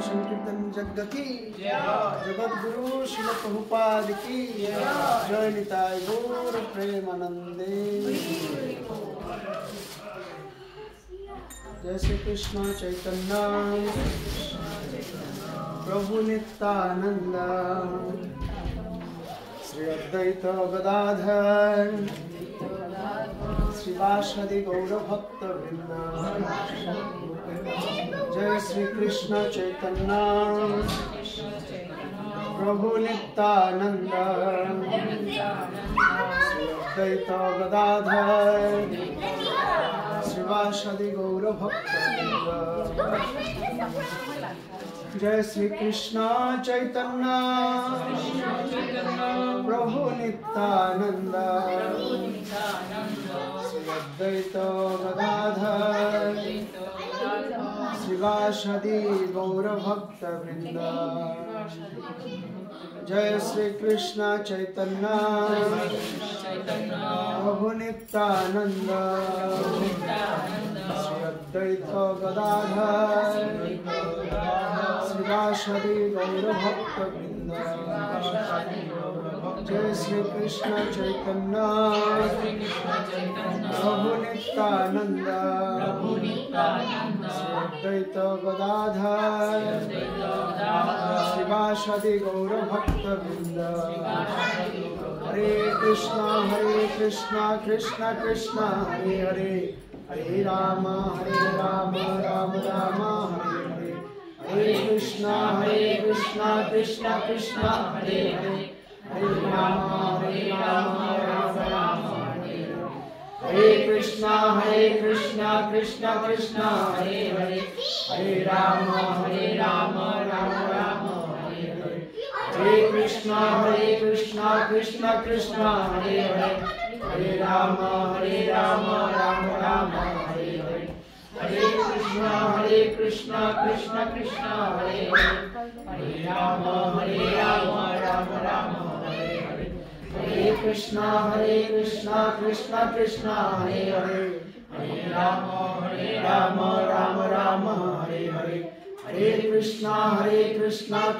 संकीर्तन जगत की जगत गुरु श्रील प्रभुपाद की जय निताय गौर प्रेमानंदे। जय श्री कृष्ण चैतन्य प्रभु नित्यानंद श्री अद्वैत गदाधर श्रीवासदि गौर भक्त वृंद। जय श्री कृष्ण चैतन्य प्रभु नित्यानंद श्री अद्वैत गदाधर श्रीवासदि गौर भक्त वृंद। जय श्री कृष्ण चैतन्य प्रभु नित्यानंद श्री अद्वैत गदाधर श्रीवासदि गौर भक्त वृंद। जय श्री कृष्ण चैतन्य प्रभु नित्यानंद श्री अद्वैत गदाधर श्रीवासदि गौर भक्त वृंद। जय श्री कृष्ण चैतन्य प्रभु नित्यानंद श्री अद्वैत गदाधर श्रीवासदि गौर भक्त वृंद। हरे कृष्ण कृष्ण कृष्ण हरे हरे हरे राम राम राम हरे हरे। हरे कृष्ण कृष्ण कृष्ण हरे हरे हरे राम राम राम हरे हरे। हरे कृष्ण कृष्ण कृष्ण हरे हरे हरे राम राम राम हरे हरे। हरे कृष्ण कृष्ण कृष्ण हरे हरे हरे राम राम राम हरे हरे। हरे कृष्ण कृष्ण कृष्ण हरे हरे हरे राम राम राम हरे हरे। हरे कृष्ण कृष्ण कृष्ण हरे हरे हरे राम राम राम हरे हरे। हरे कृष्ण कृष्ण कृष्ण हरे हरे हरे राम राम राम हरे हरे। हरे कृष्ण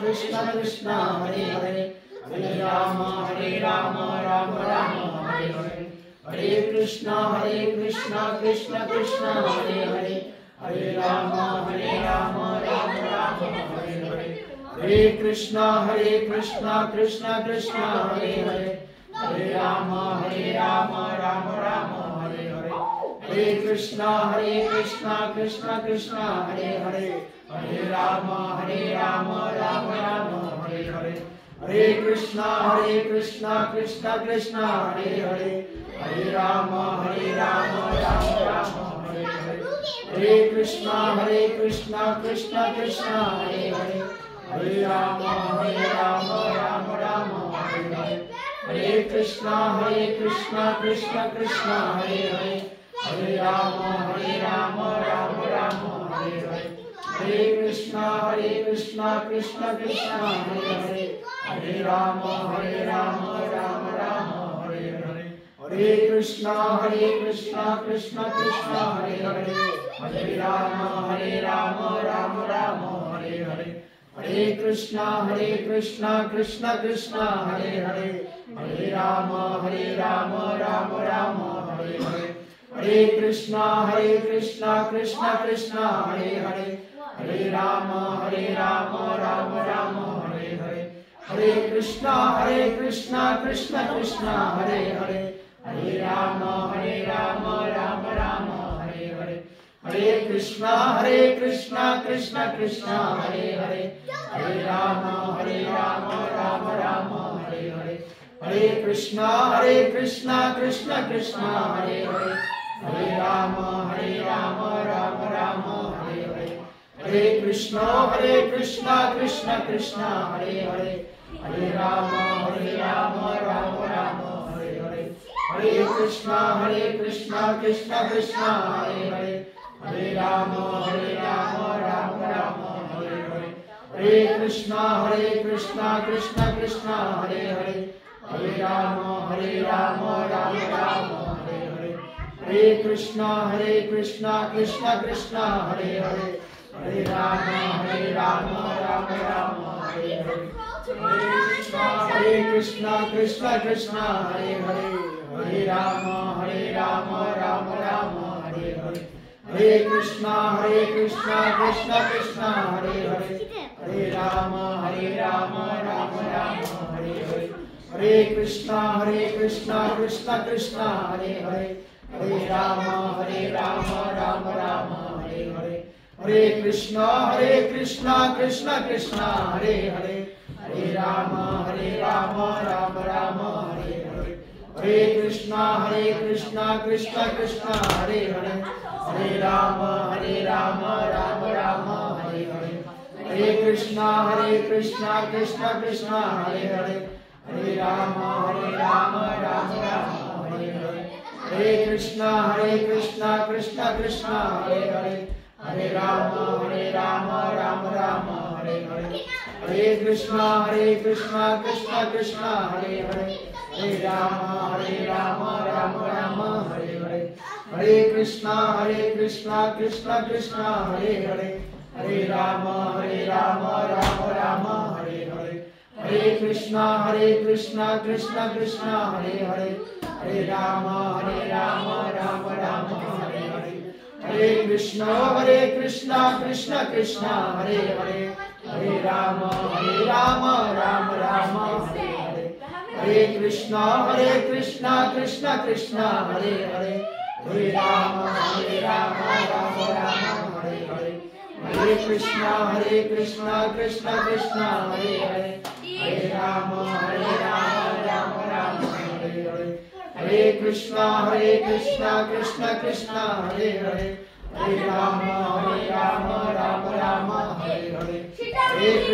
कृष्ण कृष्ण हरे हरे हरे राम राम राम हरे हरे। हरे कृष्ण कृष्ण कृष्ण हरे हरे हरे राम राम राम हरे हरे। हरे कृष्ण कृष्ण कृष्ण हरे हरे हरे राम राम राम हरे हरे। हरे कृष्ण कृष्ण कृष्ण हरे हरे हरे राम राम राम हरे हरे। हरे कृष्ण कृष्ण कृष्ण हरे हरे हरे राम राम राम हरे हरे। हरे कृष्ण कृष्ण कृष्ण हरे हरे हरे राम राम राम हरे हरे। हरे कृष्ण कृष्ण कृष्ण हरे हरे हरे राम राम राम हरे हरे। हरे कृष्ण कृष्ण कृष्ण हरे हरे हरे राम राम राम हरे हरे। हरे कृष्ण कृष्ण कृष्ण हरे हरे हरे राम राम राम हरे हरे। हरे कृष्ण कृष्ण कृष्ण हरे हरे हरे राम राम राम हरे हरे। हरे कृष्ण कृष्ण कृष्ण हरे हरे हरे राम राम राम हरे हरे। हरे कृष्ण कृष्ण कृष्ण हरे हरे हरे राम राम राम हरे हरे। हरे कृष्ण कृष्ण कृष्ण हरे हरे हरे राम राम राम हरे हरे। हरे कृष्ण कृष्ण कृष्ण हरे हरे हरे राम राम राम हरे हरे। हरे कृष्ण कृष्ण कृष्ण हरे हरे हरे राम राम राम हरे हरे। हरे कृष्ण कृष्ण कृष्ण हरे हरे हरे राम राम राम हरे हरे। हरे Krishna Krishna Krishna Hare Hare Hare Ram Rama Hare Hare Hare Krishna Krishna Krishna Hare Hare Hare Rama Rama Rama Hare Hare Hare Krishna Krishna Krishna Hare Hare Hare Rama Rama Rama Hare Hare Hare Krishna Krishna Krishna Hare Hare Hare Rama Rama Rama Hare Hare Hare Krishna Krishna Krishna Hare Hare Hare Rama Rama Rama Hare Hare Hare Krishna Krishna Krishna Hare Hare Hare Rama Rama Rama Hare Hare Hare Krishna Krishna Krishna Hare Hare Hare Rama Rama Rama Hare Hare Hare Krishna Krishna Krishna Hare Hare Hare Rama Rama Rama Hare Hare Hare Krishna Krishna Krishna Hare Hare Hare Rama Rama Rama Hare Hare Hare Krishna Krishna Krishna Hare Hare Hare Rama Rama Rama Hare Hare Hare Krishna Krishna Krishna Hare Hare Hare Rama Rama Rama Hare Hare Hare Krishna Krishna Krishna Hare Hare Hare Rama Rama Rama Hare Hare Hare Krishna Krishna Krishna Hare Hare Hare Rama Rama Rama Hare Hare Hare Krishna Krishna Krishna Hare Hare Hare Rama Rama Rama Hare Hare Hare Krishna Krishna Krishna Hare Hare Hare Rama Rama Rama Hare Hare Hare Krishna Krishna Krishna Hare Hare Hare Rama Rama Rama Hare Hare Hare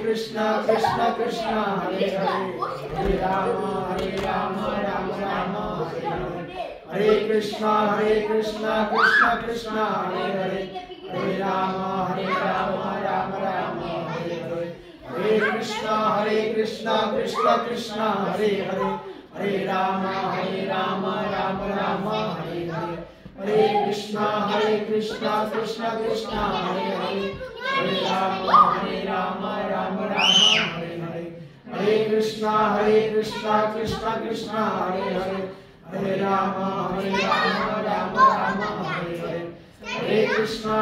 Krishna Krishna Hare Hare Hare Rama Rama Rama Hare Hare Hare Krishna Krishna Krishna Hare Hare Hare Rama Rama Rama Hare Hare Hare Krishna Krishna Krishna Hare Hare Hare Rama Rama Rama Hare Hare Hare Krishna Krishna Krishna Hare Hare Hare Rama Rama Rama Hare Hare Hare Krishna Krishna Krishna Hare Hare Hare Rama Rama Rama Hare Hare Hare Krishna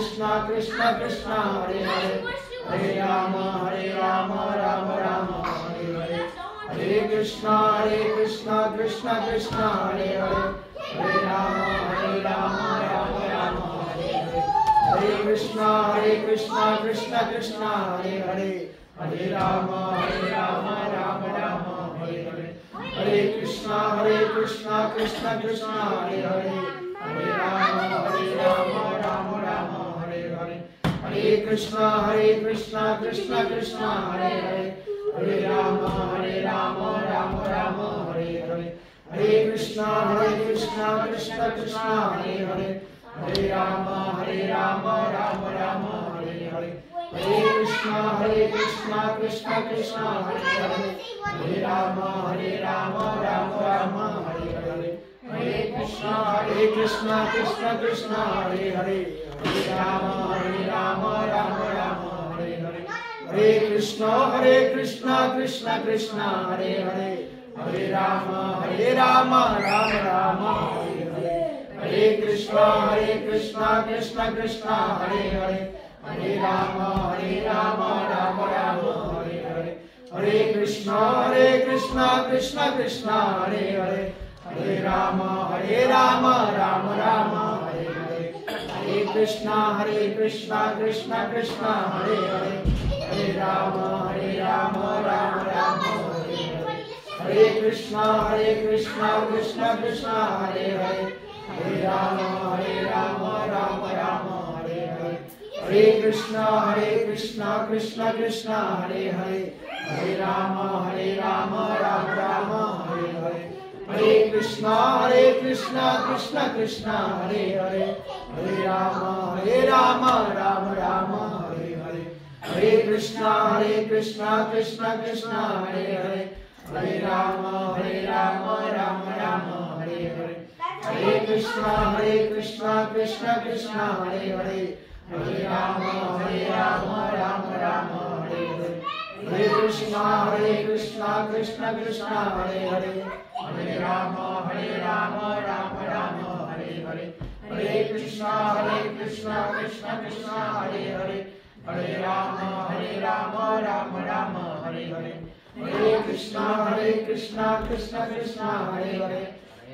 Krishna Krishna Hare Hare Hare Rama Rama Rama Hare Hare Hare Krishna Krishna Krishna Hare Hare Hare Rama Rama Rama Hare Hare Hare Krishna Krishna Krishna Hare Hare Hare Rama Rama Rama Hare Hare Hare Krishna Krishna Krishna Hare Hare Hare Rama Rama Rama Hare Hare Hare Krishna Krishna Krishna Hare Hare Hare Rama Rama Rama Hare Hare Hare Krishna Krishna Krishna Hare Hare Hare Rama Rama Rama Hare Hare Hare Krishna Krishna Krishna Hare Hare Hare Rama Rama Hare Hare Hare Krishna Krishna Krishna Hare Hare Hare Rama Rama Rama Hare Hare Hare Krishna Krishna Krishna Hare Hare Hare Rama Rama Rama Hare Hare Hare Krishna Krishna Krishna Hare Hare Hare Rama Rama Rama Hare Hare Hare Krishna Krishna Krishna Hare Hare Hare Rama Rama Rama Hare Hare Hare Krishna Krishna Krishna Hare Hare Hare Rama Rama Rama Hare Hare Hare Krishna Krishna Krishna Hare Hare Hare Rama Rama Rama Hare Hare Hare Krishna Krishna Krishna Hare Hare Hare Rama Rama Rama Hare Hare Hare Krishna Krishna Krishna Hare Hare Hare Rama Rama Rama Hare Hare Hare Krishna Krishna Krishna Hare Hare Hare Rama Rama Krishna Krishna Krishna Hare Hare Hare Ram Ram Ram Hare Hare Hare Krishna Krishna Krishna Hare Hare Hare Ram Ram Ram Hare Hare Hare Krishna Krishna Krishna Hare Hare Hare Ram Ram Ram Hare Hare Hare Krishna Krishna Krishna Hare Hare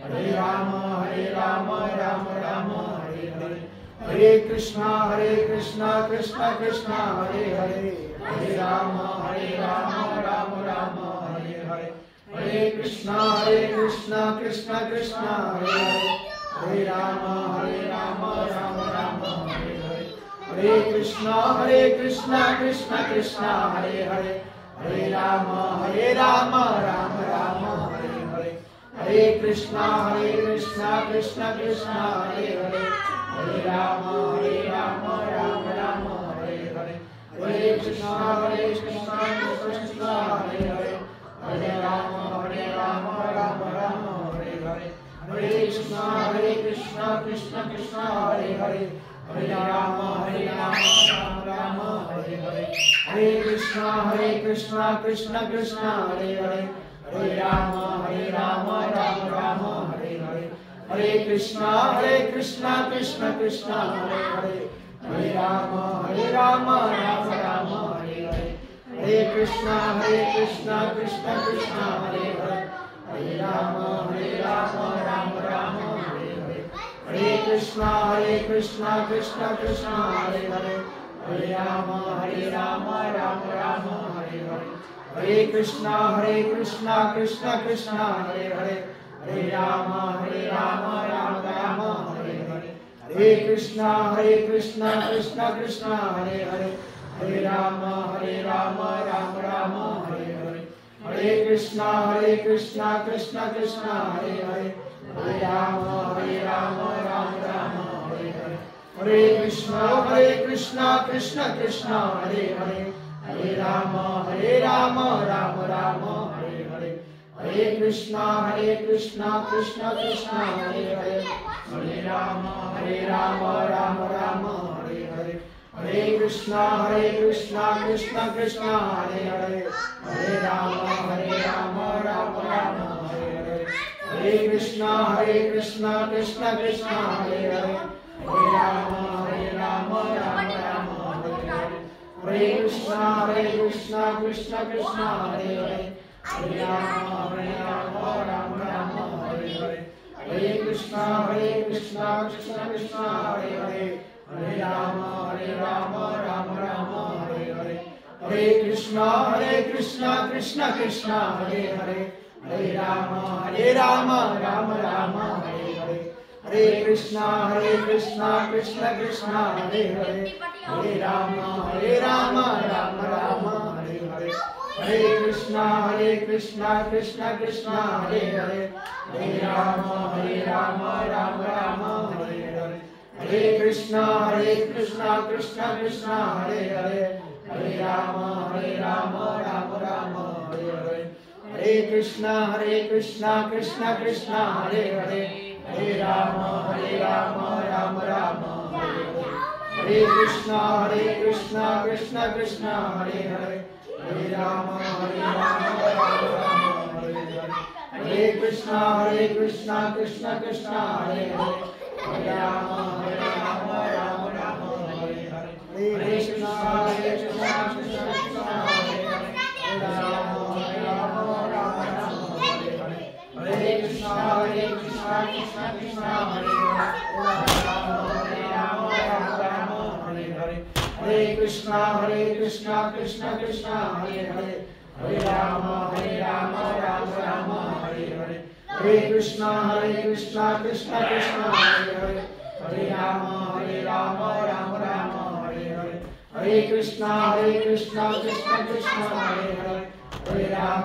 Hare Ram Ram Ram Hare Hare Hare Krishna Krishna Krishna Hare Hare Hare Ram Ram Ram Hare Hare Hare Krishna Krishna Krishna Hare Hare Hare Ram Ram Ram Hare Hare Hare Krishna Krishna Krishna Hare Hare Hare Ram Ram Ram Hare Hare Hare Krishna Krishna Krishna Hare Hare Hare Ram Ram Ram Hare Hare Hare Krishna Krishna Krishna Hare Hare Hare Ram Ram Ram Hare Hare Hare Krishna Krishna Krishna Hare Hare Hare Ram Ram Hare Hare Hare Krishna Krishna Krishna Hare Hare Hare Ram Ram Ram Hare Hare Hare Krishna Krishna Krishna Hare Hare Hare Ram Ram Ram Hare Hare Hare Krishna Krishna Krishna Hare Hare Hare Ram Ram Ram Hare Hare Hare Krishna Krishna Krishna Hare Hare Hare Ram Ram Ram Hare Hare Hare Krishna Krishna Krishna Hare Hare Hare Ram Ram Ram Hare Hare Hare Krishna Krishna Krishna Hare Hare Hare Ram Ram Ram Hare Hare Hare Krishna Krishna Krishna Hare Hare Hare Ram Ram Ram Hare Hare Hare Krishna Krishna Krishna Hare Hare Hare Ram Ram Ram Hare Hare Hare Krishna Krishna Krishna Hare Hare Hare Ram Ram Ram Hare Hare Hare Krishna Krishna Krishna Hare Hare Hare Ram Ram Ram Hare Hare Hare Krishna Krishna Krishna Hare Hare Hare Ram Ram Ram Hare Hare Hare Krishna Krishna Krishna Hare Hare Hare Ram Ram Ram Hare Hare Hare Krishna Krishna Krishna Hare Hare Hare Ram Ram Ram Hare Hare Hare Krishna Krishna Krishna Hare Hare Hare Ram Ram Ram Hare Hare Hare Krishna Krishna Krishna Hare Hare Hare Ram Ram Ram Hare Hare Hare Krishna Krishna Krishna Hare Hare Hare Ram Ram Ram Hare Hare Hare Krishna Krishna Krishna Hare Hare Hare Ram Ram Ram Hare Hare Hare Krishna Krishna Krishna Hare Hare Hare Ram Ram Ram Hare Hare Hare Krishna Krishna Krishna Hare Hare Hare Ram Ram Ram Hare Hare Hare Krishna Krishna Krishna Hare Hare Hare Ram Ram Hare Hare Hare Krishna Krishna Krishna Hare Hare Hare Ram Ram Hare Hare Hare Krishna Krishna Krishna Hare Hare Ram Ram Hare Hare Hare Krishna Krishna Krishna Hare Hare Hare Ram Ram Hare Hare Hare Krishna Krishna Krishna Hare Hare Hare Ram Ram Hare Hare Hare Krishna Krishna Krishna Hare Hare Hare Ram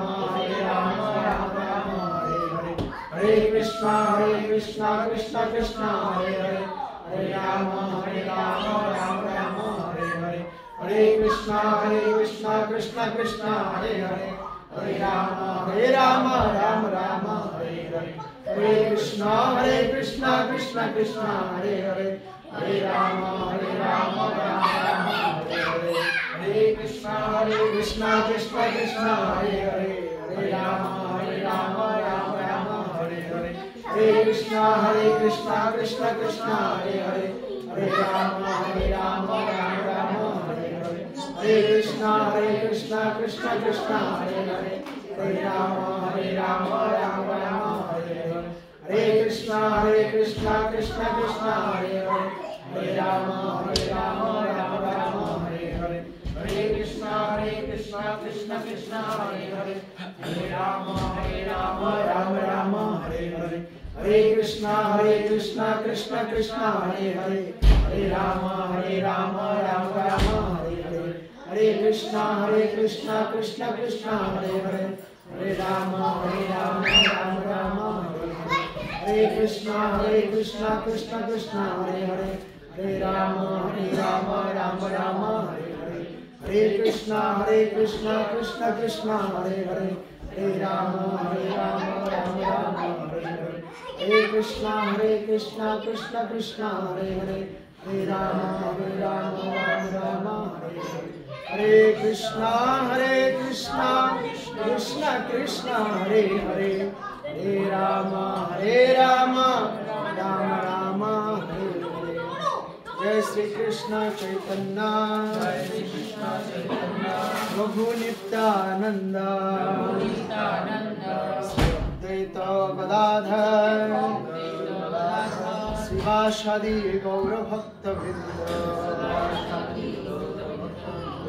Ram Hare Hare Hare Krishna Krishna Krishna Hare Hare Hare Ram Ram Hare Hare Hare Krishna Krishna Krishna Hare Hare Hare Ram Ram Hare Hare Krishna Krishna Krishna Hare Hare Hare Rama Rama Rama Hare Hare Hare Krishna Krishna Krishna Hare Hare Hare Rama Rama Rama Hare Hare Hare Krishna Krishna Krishna Hare Hare Hare Rama Rama Rama Hare Hare Hare Krishna Krishna Krishna Hare Hare Hare Rama Rama Rama Hare Hare Hare Krishna Krishna Krishna Hare Hare Hare Rama Rama Rama Hare Hare Hare Krishna Krishna Krishna Hare Hare Hare Rama Rama Rama Hare Hare Hare Krishna Krishna Krishna Hare Hare Hare Rama Rama Rama Hare Hare Hare Krishna Krishna Krishna Hare Hare Hare Rama Rama Rama Hare Hare Hare Krishna Krishna Krishna Hare Hare Hare Rama Rama Rama Hare Hare Hare Krishna Krishna Krishna Hare Hare Hare Rama Rama Rama Hare Hare Hare Krishna Krishna Krishna Hare Hare Hare Rama Rama Rama Hare Hare Hare Krishna Krishna Krishna Hare Hare Hare Rama Rama Rama Hare Hare Jai Shri Krishna Chaitanya Prabhu Nityananda Advaita Gadadhar Sivasadi Gaura Bhakta Vrinda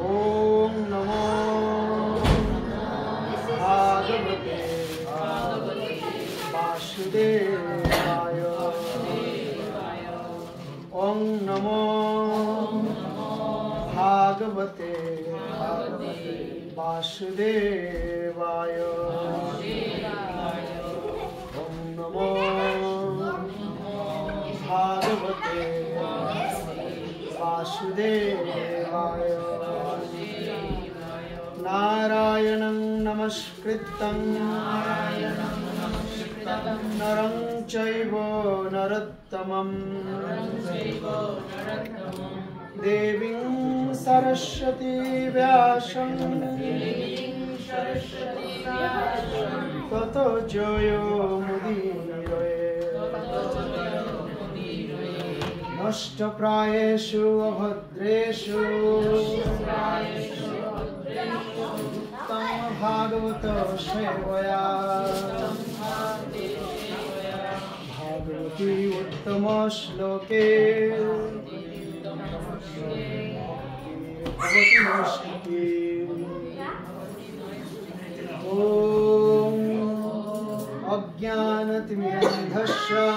Om Namo Bhagavate Vasudevaya Om Namo Bhagavate Vasudevaya Om Namo Bhagavate Vasudevaya Narayanam Namaskritam Naram Chaiva Narottamam Devim Saraswati Vyasam Tato Joyo Mudiraye Nashta Prayeshu Abhadreshu Tam Bhagavata Sevaya Bhagavati Uttama Shloke Bhagavati Nashti Om Ajnanatimandhasya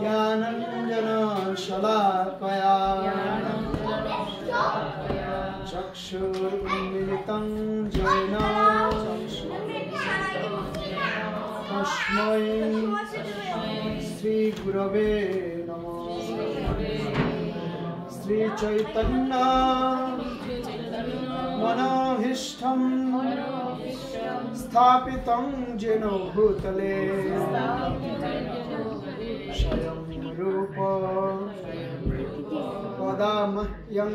Jnananjana Shalakaya Chakshurmilitam Jena Tasmai Sri Gurave Namo Sri Chaitanya Manabhishtam Sthapitam Jeno Bhutale Shayam Rupa Padamahyam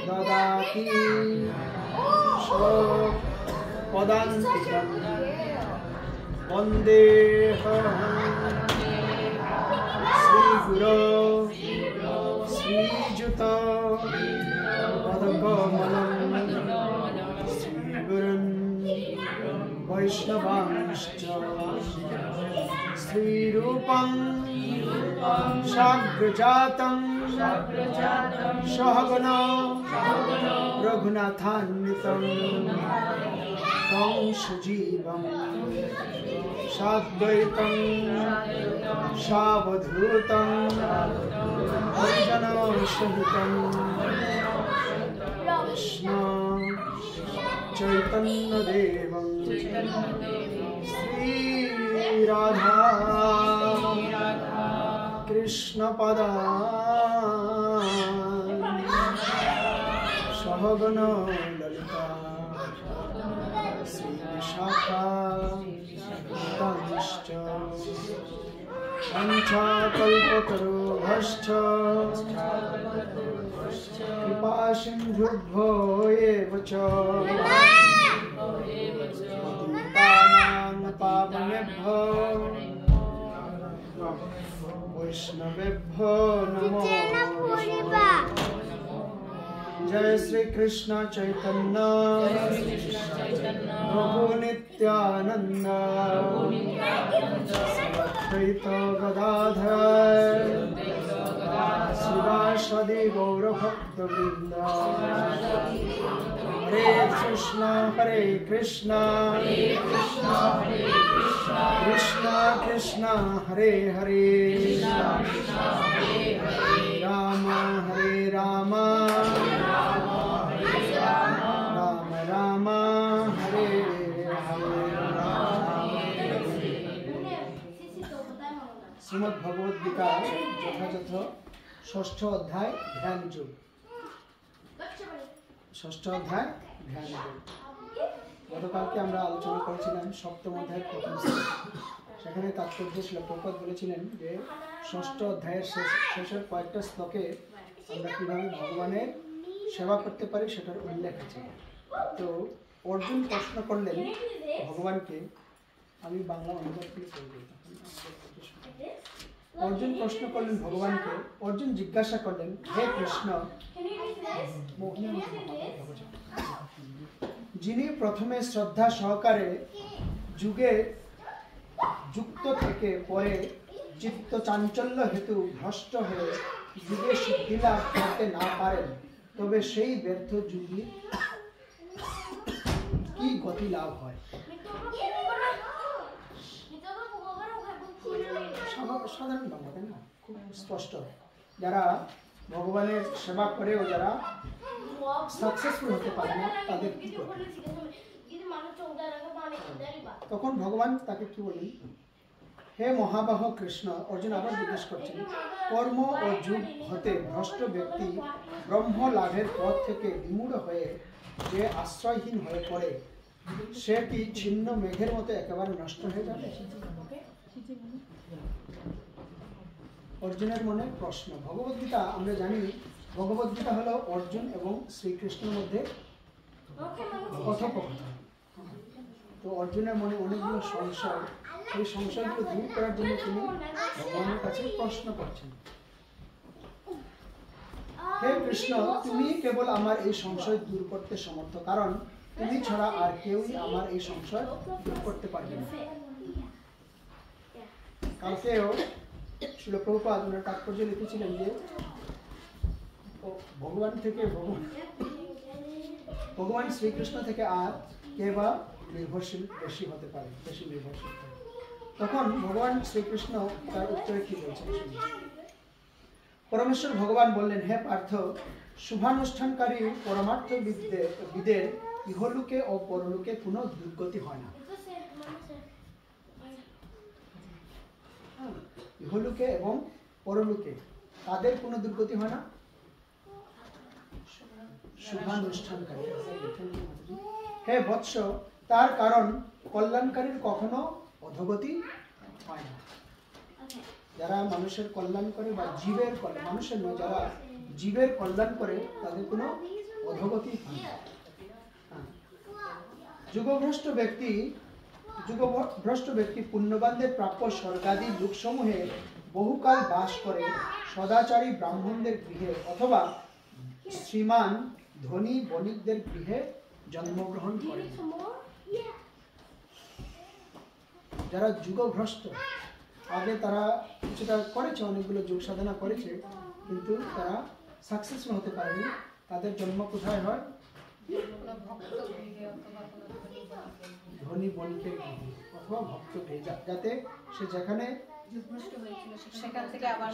Dadati Shok Padantikam Vandeham Sri Guru Sri Juta Padakamalam Sri Gurun Vaishnavanscha Sri Rupam Shagrajatam Shahagana Raghunathanvitam Tam Sajivam Sadvaitam Savadhutam Anjana Sahitam Krishna Chaitanya Devam Sri Radha Krishna Pada Sahagana Lalita Shri Vishakha तनिश्च पंचाकल्पतरुभ्यश्च कृपा सिन्धुभ्यो एव च पतितानां पावनेभ्यो वैष्णवेभ्यो नमो नमः। जय श्री कृष्ण चैतन्य प्रभु नित्यानंद अद्वैत गदाधर शिवासादि गौर भक्तवृंद। हरे कृष्ण कृष्ण कृष्ण हरे हरे राम राम राम हरे हरे। श्रीमद् भगवद गीता যথাযথ ষষ্ঠ অধ্যায় ধ্যান যোগ। ষষ্ঠ অধ্যায় ধ্যান যোগ গতকালকে আমরা আলোচনা করেছিলাম সপ্তম অধ্যায়ের প্রথম শ্লোক। সেখানে তাৎপর্য ছিল প্রভুপাদ বলেছিলেন যে ষষ্ঠ অধ্যায়ের শেষের কয়েকটা শ্লোকে আমরা কীভাবে ভগবানের সেবা করতে পারি সেটার উল্লেখ আছে। তো অর্জুন প্রশ্ন করলেন ভগবানকে, আমি বাংলা অনুবাদ করে বলবো। অর্জুন প্রশ্ন করলেন ভগবানকে, অর্জুন জিজ্ঞাসা করলেন, হে কৃষ্ণ, যিনি প্রথমে শ্রদ্ধা সহকারে যুগে যুক্ত থেকে পরে চিত্ত চাঞ্চল্য হেতু ভ্রষ্ট হয়ে যুগে সিদ্ধি লাভ করতে না পারেন, তবে সেই ব্যর্থ যুগে কি গতি লাভ হয়? সাধারণ বাংলা, তাই না? খুব স্পষ্ট। যারা ভগবানের সেবা করেও যারা সাকসেসফুল হতে পারে না তাদের কি করে? তখন ভগবান তাকে কি বললেন, হে মহাবাহ কৃষ্ণ। অর্জুন আবার জিজ্ঞেস করছেন, কর্ম ও যুগ হতে ভ্রষ্ট ব্যক্তি ব্রহ্ম লাভের পথ থেকে বিমূঢ় হয়ে যে আশ্রয়হীন হয়ে পড়ে, সে কি ছিন্ন মেঘের মতো একেবারে নষ্ট হয়ে যাবে? অর্জুনের মনে প্রশ্ন। ভগবদ্গীতা আমরা জানি, ভগবদ্গীতা হলো অর্জুন এবং শ্রীকৃষ্ণের মধ্যে কথোপকথন। তো অর্জুনের মনে অনেকগুলো সংশয়, এই সংশয়গুলো দূর করার জন্য তিনি ভগবানের কাছে প্রশ্ন করছেন। হে কৃষ্ণ, তুমি কেবল আমার এই সংশয় দূর করতে সমর্থ, কারণ তুমি ছাড়া আর কেউই আমার এই সংশয় দূর করতে পারবে না। কালকেও শিল প্রভুপাদ ওনার তাৎপর্য লিখেছিলেন যে ভগবান শ্রীকৃষ্ণ থেকে আর কে বা নির্ভরশীল বেশি হতে পারে, বেশি নির্ভরশীল। তখন ভগবান শ্রীকৃষ্ণ তার উত্তরে কি বলছেন? পরমেশ্বর ভগবান বললেন, হে পার্থ, শুভানুষ্ঠানকারী পরমার্থ বিদের ইহলোকে ও পরলোকে কোনো দুর্গতি হয় না। ইহলোকে এবং পরলোকে তাদের কোনো দুর্গতি হয় না। শুভানুষ্ঠানকারী, হে বৎস, তার কারণ কল্যাণকারীর কখনো অধোগতি হয় না। যারা মানুষের কল্যাণ করে বা জীবের কল্যাণ, মানুষের নয়, যারা জীবের কল্যাণ করে তাদের কোনো অধোগতি হয় না। যুগভ্রষ্ট ব্যক্তি পুণ্যবানদের প্রাপ্য স্বর্গাদি লোকসমূহে বহুকাল বাস করে সদাচারী ব্রাহ্মণদের গৃহে অথবা শ্রীমান ধনী বণিকদের গৃহে জন্মগ্রহণ করে। যারা যুগভ্রষ্ট, আগে তারা কিছুটা করেছে, অনেকগুলো যোগ সাধনা করেছে, কিন্তু তারা সাকসেসফুল হতে পারেনি, তাদের জন্ম কোথায় হয়? ধনী বণিকের গৃহে অথবা ভক্ত গৃহে, যাতে সে যেখানে সেখান থেকে আবার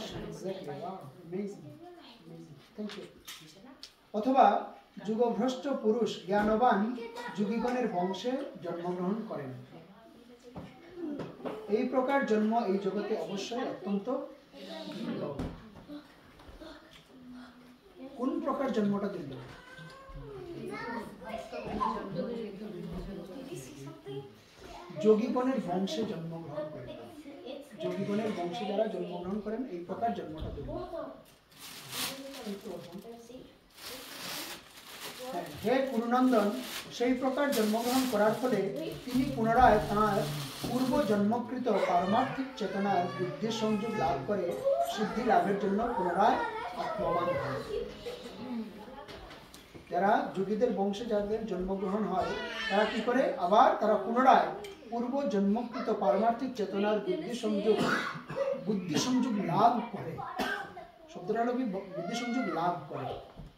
অথবা যুগভ্রষ্ট পুরুষ জ্ঞানবান যোগীগণের বংশে জন্মগ্রহণ করেন। এই প্রকার জন্ম এই জগতে অবশ্যই অত্যন্ত দুর্লভ। কোন প্রকার জন্মটা দুর্লভ? যোগীগণের বংশে জন্মগ্রহণ করেন। যোগীগণের বংশে যারা জন্মগ্রহণ করেন এই প্রকার জন্মটা দেবেন। হে কুরুনন্দন, সেই প্রকার জন্মগ্রহণ করার ফলে তিনি পুনরায় তাঁর পূর্ব জন্মকৃত পারমার্থিক চেতনার বুদ্ধি সংযোগ লাভ করে সিদ্ধি লাভের জন্য পুনরায় আত্মবান হয়। যারা যোগীদের বংশে যাদের জন্মগ্রহণ হয় তারা কি করে, আবার তারা পুনরায় পূর্ব জন্মকৃত পারমার্থিক চেতনার বুদ্ধি সংযোগ লাভ করে। শব্দটা হলো কি, বুদ্ধি সংযোগ লাভ করে।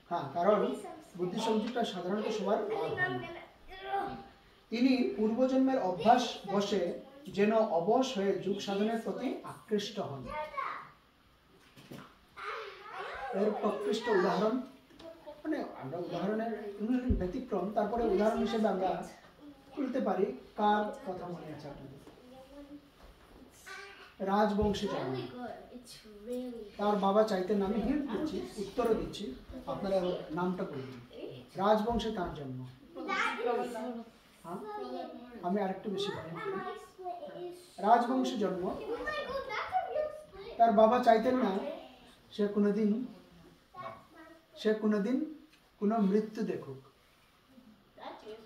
হ্যাঁ, কারণ বুদ্ধি সংযোগটা সাধারণত সবার লাভ হয়। তিনি পূর্বজন্মের অভ্যাস বসে যেন অবশ হয়ে যোগ সাধনের প্রতি আকৃষ্ট হন। এর প্রকৃষ্ট উদাহরণ, মানে আমরা উদাহরণের ব্যতিক্রম, তারপরে উদাহরণ হিসেবে আমরা বলতে পারি। কার কথা মনে আছে আপনাদের? রাজবংশী জন্ম। তার বাবা চাইতেন, আমি হিন্ট দিচ্ছি, উত্তরও দিচ্ছি, আপনারা নামটা বলবেন। রাজবংশে তার জন্ম। হ্যাঁ, আমি আরেকটু বেশি হিন্ট দিই। রাজবংশে জন্ম। তার বাবা চাইতেন না সে কোনোদিন কোনো মৃত্যু দেখুক,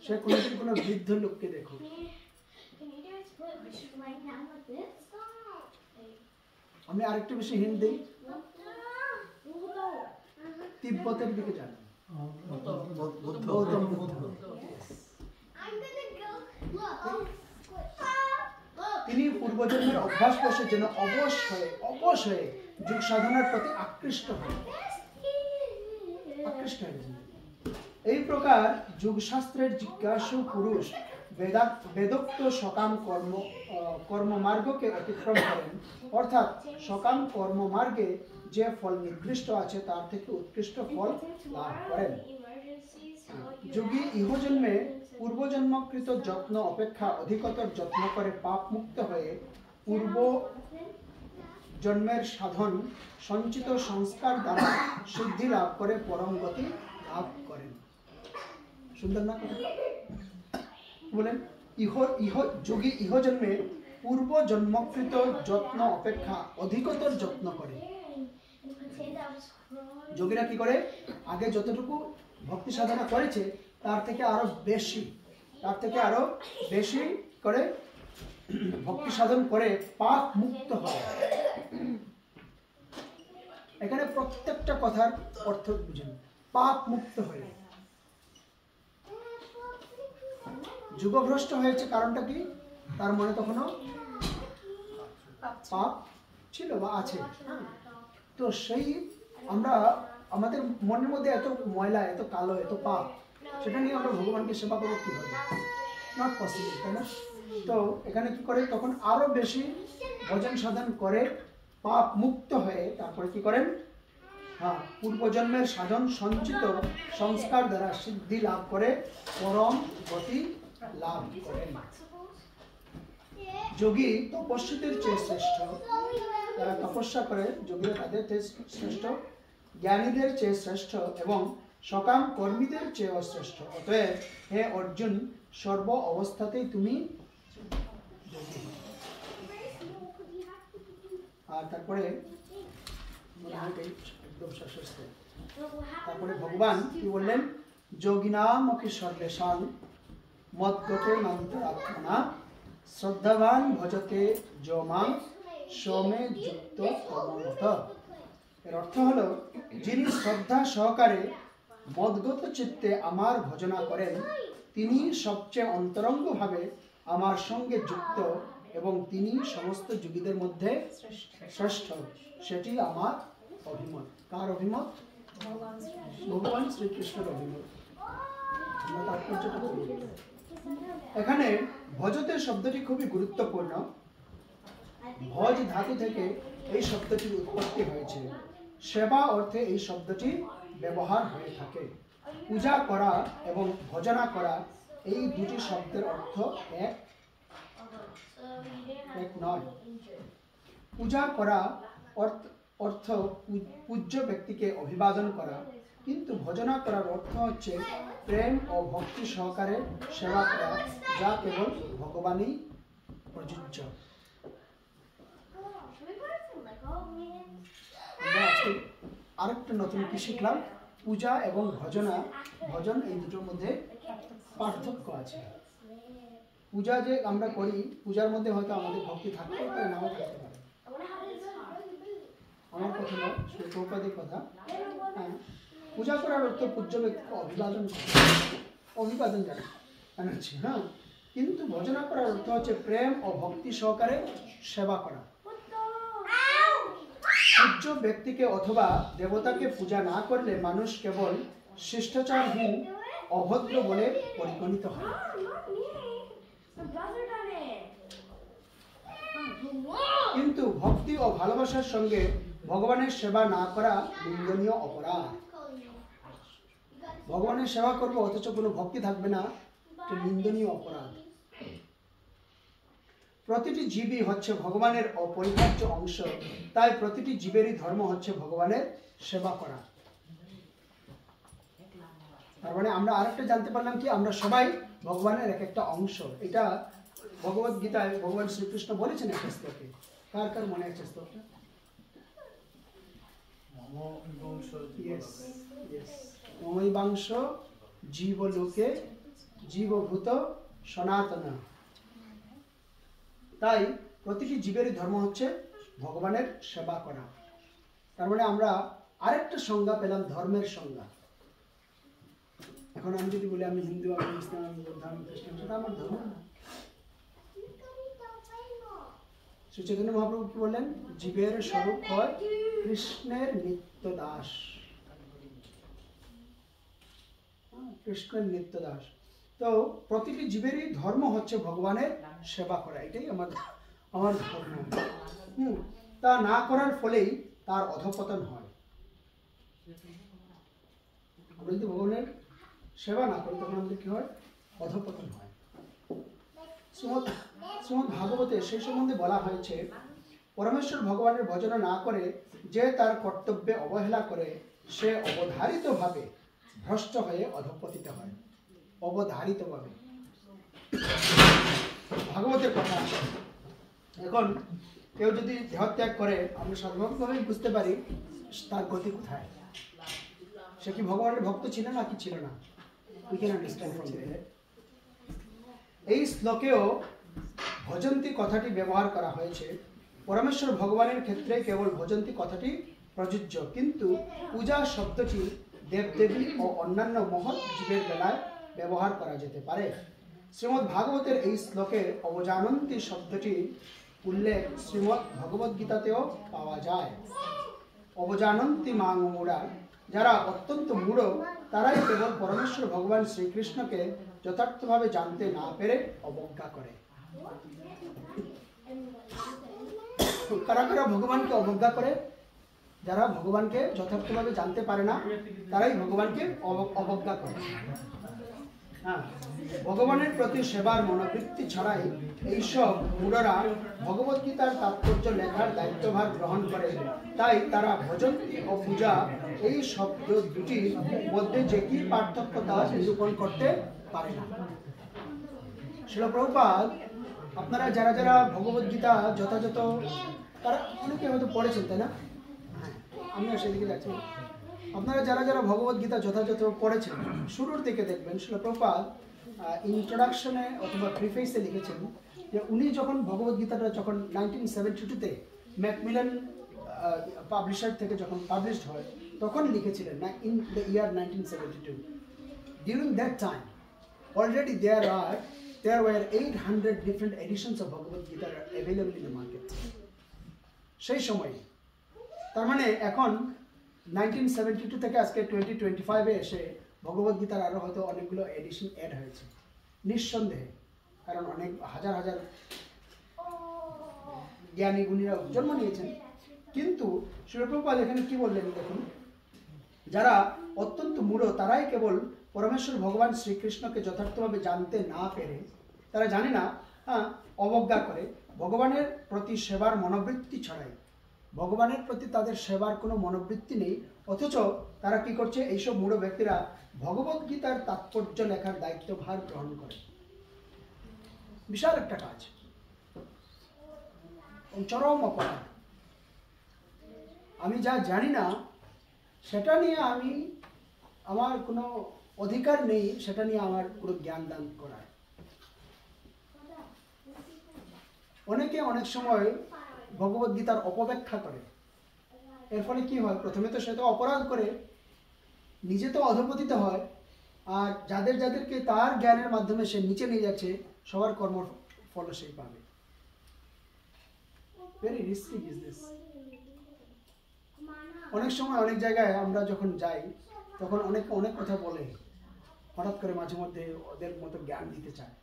সে কোনোদিন কোনো বৃদ্ধ লোককে দেখুক। আমি আরেকটু বেশি হিন্ট দিই, তিব্বতের দিকে যান। তিনি পূর্বজন্মের অভ্যাস বসে যেন অবশ হয়ে যোগ সাধনার প্রতি আকৃষ্ট হয়ে এই প্রকার যোগশাস্ত্রের জিজ্ঞাসু পুরুষ বেদোক্ত সকাম কর্মমার্গকে অতিক্রম করেন, অর্থাৎ সকাম কর্মমার্গে যে ফল নির্দিষ্ট আছে তার থেকে উৎকৃষ্ট ফল লাভ করেন। যোগী ইহজন্মে পূর্বজন্মকৃত যত্ন অপেক্ষা অধিকতর যত্ন করে পাপ মুক্ত হয়ে পূর্ব জন্মের সাধন সঞ্চিত সংস্কার দ্বারা সিদ্ধি লাভ করে পরম গতি লাভ করেন। সুন্দর না কথা? বলেন, যোগী ইহজন্মে পূর্ব জন্মকৃত যত্ন অপেক্ষা অধিকতর যত্ন করে। যোগীরা কি করে, আগে যতটুকু ভক্তি সাধনা করেছে তার থেকে আরো বেশি করে ভক্তি সাধন করে পাপ মুক্ত হয়। এখানে প্রত্যেকটা কথার অর্থ বুঝেন। পাপ মুক্ত হয়ে, যুগভ্রষ্ট হয়েছে কারণটা কি, তার মনে তখনও পাপ ছিল বা আছে। তো সেই আমরা আমাদের মনের মধ্যে এত ময়লা, এত কালো, এত পাপ, সেটা নিয়ে আমরা ভগবানকে সেবা করবো কিভাবে? নট পসিবল, তাই না? তো এখানে কি করে, তখন আরো বেশি ভজন সাধন করে পাপ মুক্ত হয়ে তারপরে কি করেন, হ্যাঁ, পূর্বজন্মের সাধন সঞ্চিত সংস্কার দ্বারা সিদ্ধি লাভ করে পরম গতি লাভ করেন। যোগী তপস্বীদের চেয়ে শ্রেষ্ঠ। যারা তপস্যা করে যোগীরা তাদের চেয়ে শ্রেষ্ঠ, জ্ঞানীদের চেয়ে শ্রেষ্ঠ এবং সকাম কর্মীদের চেয়েও শ্রেষ্ঠ। অতএব হে অর্জুন, সর্ব অবস্থাতেই তুমি যোগী। আর তারপরে ভগবান কি বললেন, যোগিনাম অপি সর্বেষাং মদ্গতে মন্তরাত্মনা শ্রদ্ধাবান ভজতে যমাং সোমে যুক্ত তমমত। এর অর্থ হলো, যিনি শ্রদ্ধা সহকারে মদগত চিত্তে আমার ভজনা করেন তিনি সবচেয়ে অন্তরঙ্গভাবে আমার সঙ্গে যুক্ত এবং তিনি সমস্ত যোগীদের মধ্যে শ্রেষ্ঠ। সেটি আমার অভিমত। কার অভিমত? ভগবান শ্রীকৃষ্ণের অভিমত। এখানে ভজতে শব্দটি খুবই গুরুত্বপূর্ণ। ভজ ধাতু থেকে এই শব্দটির উৎপত্তি হয়েছে। সেবা অর্থে এই শব্দটি ব্যবহার হয়ে থাকে। পূজা করা এবং ভজনা করা এই দুটি শব্দের অর্থ এক নয়। পূজা করা অর্থ পূজ্য ব্যক্তিকে অভিবাদন করা, কিন্তু ভজনা করার অর্থ হচ্ছে প্রেম ও ভক্তি সহকারে সেবা করা, যা কেবল ভগবানই প্রযোজ্য। আমরা আজকে আরেকটা নতুন কি শিখলাম, পূজা এবং ভজন এই দুটোর মধ্যে পার্থক্য আছে। পূজা যে আমরা করি, পূজার মধ্যে হয়তো আমাদের ভক্তি থাকতে পারে, নাও থাকতে পারে। আমার কথা নয়, প্রভুপাদের কথা। হ্যাঁ, পূজা করার অর্থ পূজ্য ব্যক্তিকে অভিবাদন জানাচ্ছি। হ্যাঁ, কিন্তু ভজনা করার অর্থ হচ্ছে প্রেম ও ভক্তি সহকারে সেবা করা। পূজ্য ব্যক্তিকে অথবা দেবতাকে পূজা না করলে মানুষ কেবল শিষ্টাচারহীন, অভদ্র বলে পরিগণিত হয়। কিন্তু ভক্তি ও ভালোবাসার সঙ্গে ভগবানের সেবা না করা নিন্দনীয় অপরাধ। ভগবানের সেবা করবো অথচ কোনো ভক্তি থাকবে না, এটা নিন্দনীয় অপরাধ। প্রতিটি জীবই হচ্ছে ভগবানের অপরিহার্য অংশ, তাই প্রতিটি জীবেরই ধর্ম হচ্ছে ভগবানের সেবা করা। তার মানে আমরা আরেকটা জানতে পারলাম কি, আমরা সবাই ভগবানের এক একটা অংশ। এটা ভগবত গীতায় ভগবান শ্রীকৃষ্ণ বলেছেন একটা শ্লোকে। কার কার মনে আছে শ্লোকটা? মমৈবাংশ জীবলোকে জীবভূত সনাতন। তাই প্রতিটি জীবেরই ধর্ম হচ্ছে ভগবানের সেবা করা। তার মানে আমরা আরেকটা সংজ্ঞা পেলাম, ধর্মের সংজ্ঞা। এখন আমি যদি বলি আমি হিন্দু, আমি ইসলাম, আমি বৌদ্ধ, আমি খ্রিস্টান, সেটা আমার ধর্ম না। শ্রী চৈতন্য মহাপ্রভু কি বললেন? জীবের স্বরূপ হয় কৃষ্ণের নিত্য দাস। কৃষ্ণের নিত্য দাস। তো প্রতিটি জীবেরই ধর্ম হচ্ছে ভগবানের সেবা করা, এটাই আমার ধর্ম। তা না করার ফলেই তার অধঃপতন হয়। আমরা যদি ভগবানের সেবা না করি তখন আমাদের কি হয়? অধঃপতন হয়। শ্রীমদ্ ভাগবতে সেই সম্বন্ধে বলা হয়েছে, পরমেশ্বর ভগবানের ভজনা না করে যে তার কর্তব্যে অবহেলা করে সে অবধারিতভাবে ভ্রষ্ট হয়ে অধঃপতিত হয়। অবধারিতভাবে, ভাগবতের কথা। এখন কেউ যদি দেহত্যাগ করে, আমরা স্বাভাবিকভাবেই বুঝতে পারি তার গতি কোথায়। সে কি ভগবানের ভক্ত ছিল না কি ছিল না? We can understand from there. এই শ্লোকেও ভজন্তি কথাটি ব্যবহার করা হয়েছে। পরমেশ্বর ভগবানের ক্ষেত্রে কেবল ভজন্তি কথাটি প্রযোজ্য, কিন্তু পূজা শব্দটি দেবদেবী ও অন্যান্য মহৎ জীবের বেলায় ব্যবহার করা যেতে পারে। শ্রীমদ্ ভাগবতের এই শ্লোকে অবজানন্তি শব্দটি উল্লেখ শ্রীমদ্ ভগবদ গীতাতেও পাওয়া যায়। অবজানন্তি মাং মূঢ়া, যারা অত্যন্ত মূঢ় তারাই কেবল পরমেশ্বর ভগবান শ্রীকৃষ্ণকে যথার্থভাবে জানতে না পেরে অবজ্ঞা করে। কারা কারা ভগবানকে অবজ্ঞা করে? যারা ভগবানকে যথার্থভাবে জানতে পারে না তারাই ভগবানকে অবজ্ঞা করে। হ্যাঁ, ভগবানের প্রতি সেবার মনোবৃত্তি ছাড়াই এইসব মূঢ়রা ভগবত গীতার তাৎপর্য লেখার দায়িত্বভার গ্রহণ করে। তাই তারা ভজন্তি ও পূজা এই শব্দ দুটির মধ্যে যে কি পার্থক্য তা নিরূপণ করতে পারে না। শিল প্রভুপাদ, আপনারা যারা যারা ভগবত গীতা যথাযথ, তারা অনেকে হয়তো পড়েছেন, তাই না? হ্যাঁ, আমিও সেদিকে যাচ্ছি। আপনারা যারা যারা ভগবত গীতা যথাযথ পড়েছেন, শুরুর দিকে দেখবেন শিল প্রভুপাদ ইন্ট্রোডাকশনে অথবা প্রিফেসে লিখেছেন যে উনি যখন ভগবত গীতাটা যখন 1972-তে ম্যাকমিলান পাবলিশার থেকে যখন পাবলিশড হয় তখন লিখেছিলেন না, in the year 1972। During that time already there were 800 different editions of Bhagavad Gita available in the market. সেই সময়, তার মানে এখন 1972 থেকে আজকে 2025-এ এসে ভগবত গীতার আরো হয়তো অনেকগুলো এডিশন অ্যাড হয়েছে নিঃসন্দেহে, কারণ অনেক হাজার হাজার জ্ঞানী গুণীরা জন্ম নিয়েছেন। কিন্তু শিল প্রভুপাদ এখানে কি বললেন দেখুন, যারা অত্যন্ত মূঢ় তারাই কেবল পরমেশ্বর ভগবান শ্রীকৃষ্ণকে যথার্থভাবে জানতে না পেরে, তারা জানে না, অবজ্ঞা করে, ভগবানের প্রতি সেবার মনোবৃত্তি ছড়ায়। ভগবানের প্রতি তাদের সেবার কোনো মনোবৃত্তি নেই, অথচ তারা কি করছে? এইসব মূঢ় ব্যক্তিরা ভগবত গীতার তাৎপর্য লেখার দায়িত্বভার গ্রহণ করে। বিশাল একটা কাজ। চরম অপরাধ। আমি যা জানি না সেটা নিয়ে আমার কোনো অধিকার নেই সেটা নিয়ে আমার পুরো জ্ঞান দান করার। অনেকে অনেক সময় ভগবদ গীতার অপব্যাখ্যা করে। এর ফলে কি হয়, প্রথমে তো সে তো অপরাধ করে নিজে তো অধঃপতিত হয়, আর যাদেরকে তার জ্ঞানের মাধ্যমে সে নিচে নিয়ে যাচ্ছে সবার কর্ম ফল সেই পাবে। Very risky business. অনেক সময় অনেক জায়গায় আমরা যখন যাই তখন অনেক কথা বলে, হঠাৎ করে মাঝে মধ্যে ওদের মতো জ্ঞান দিতে চায়।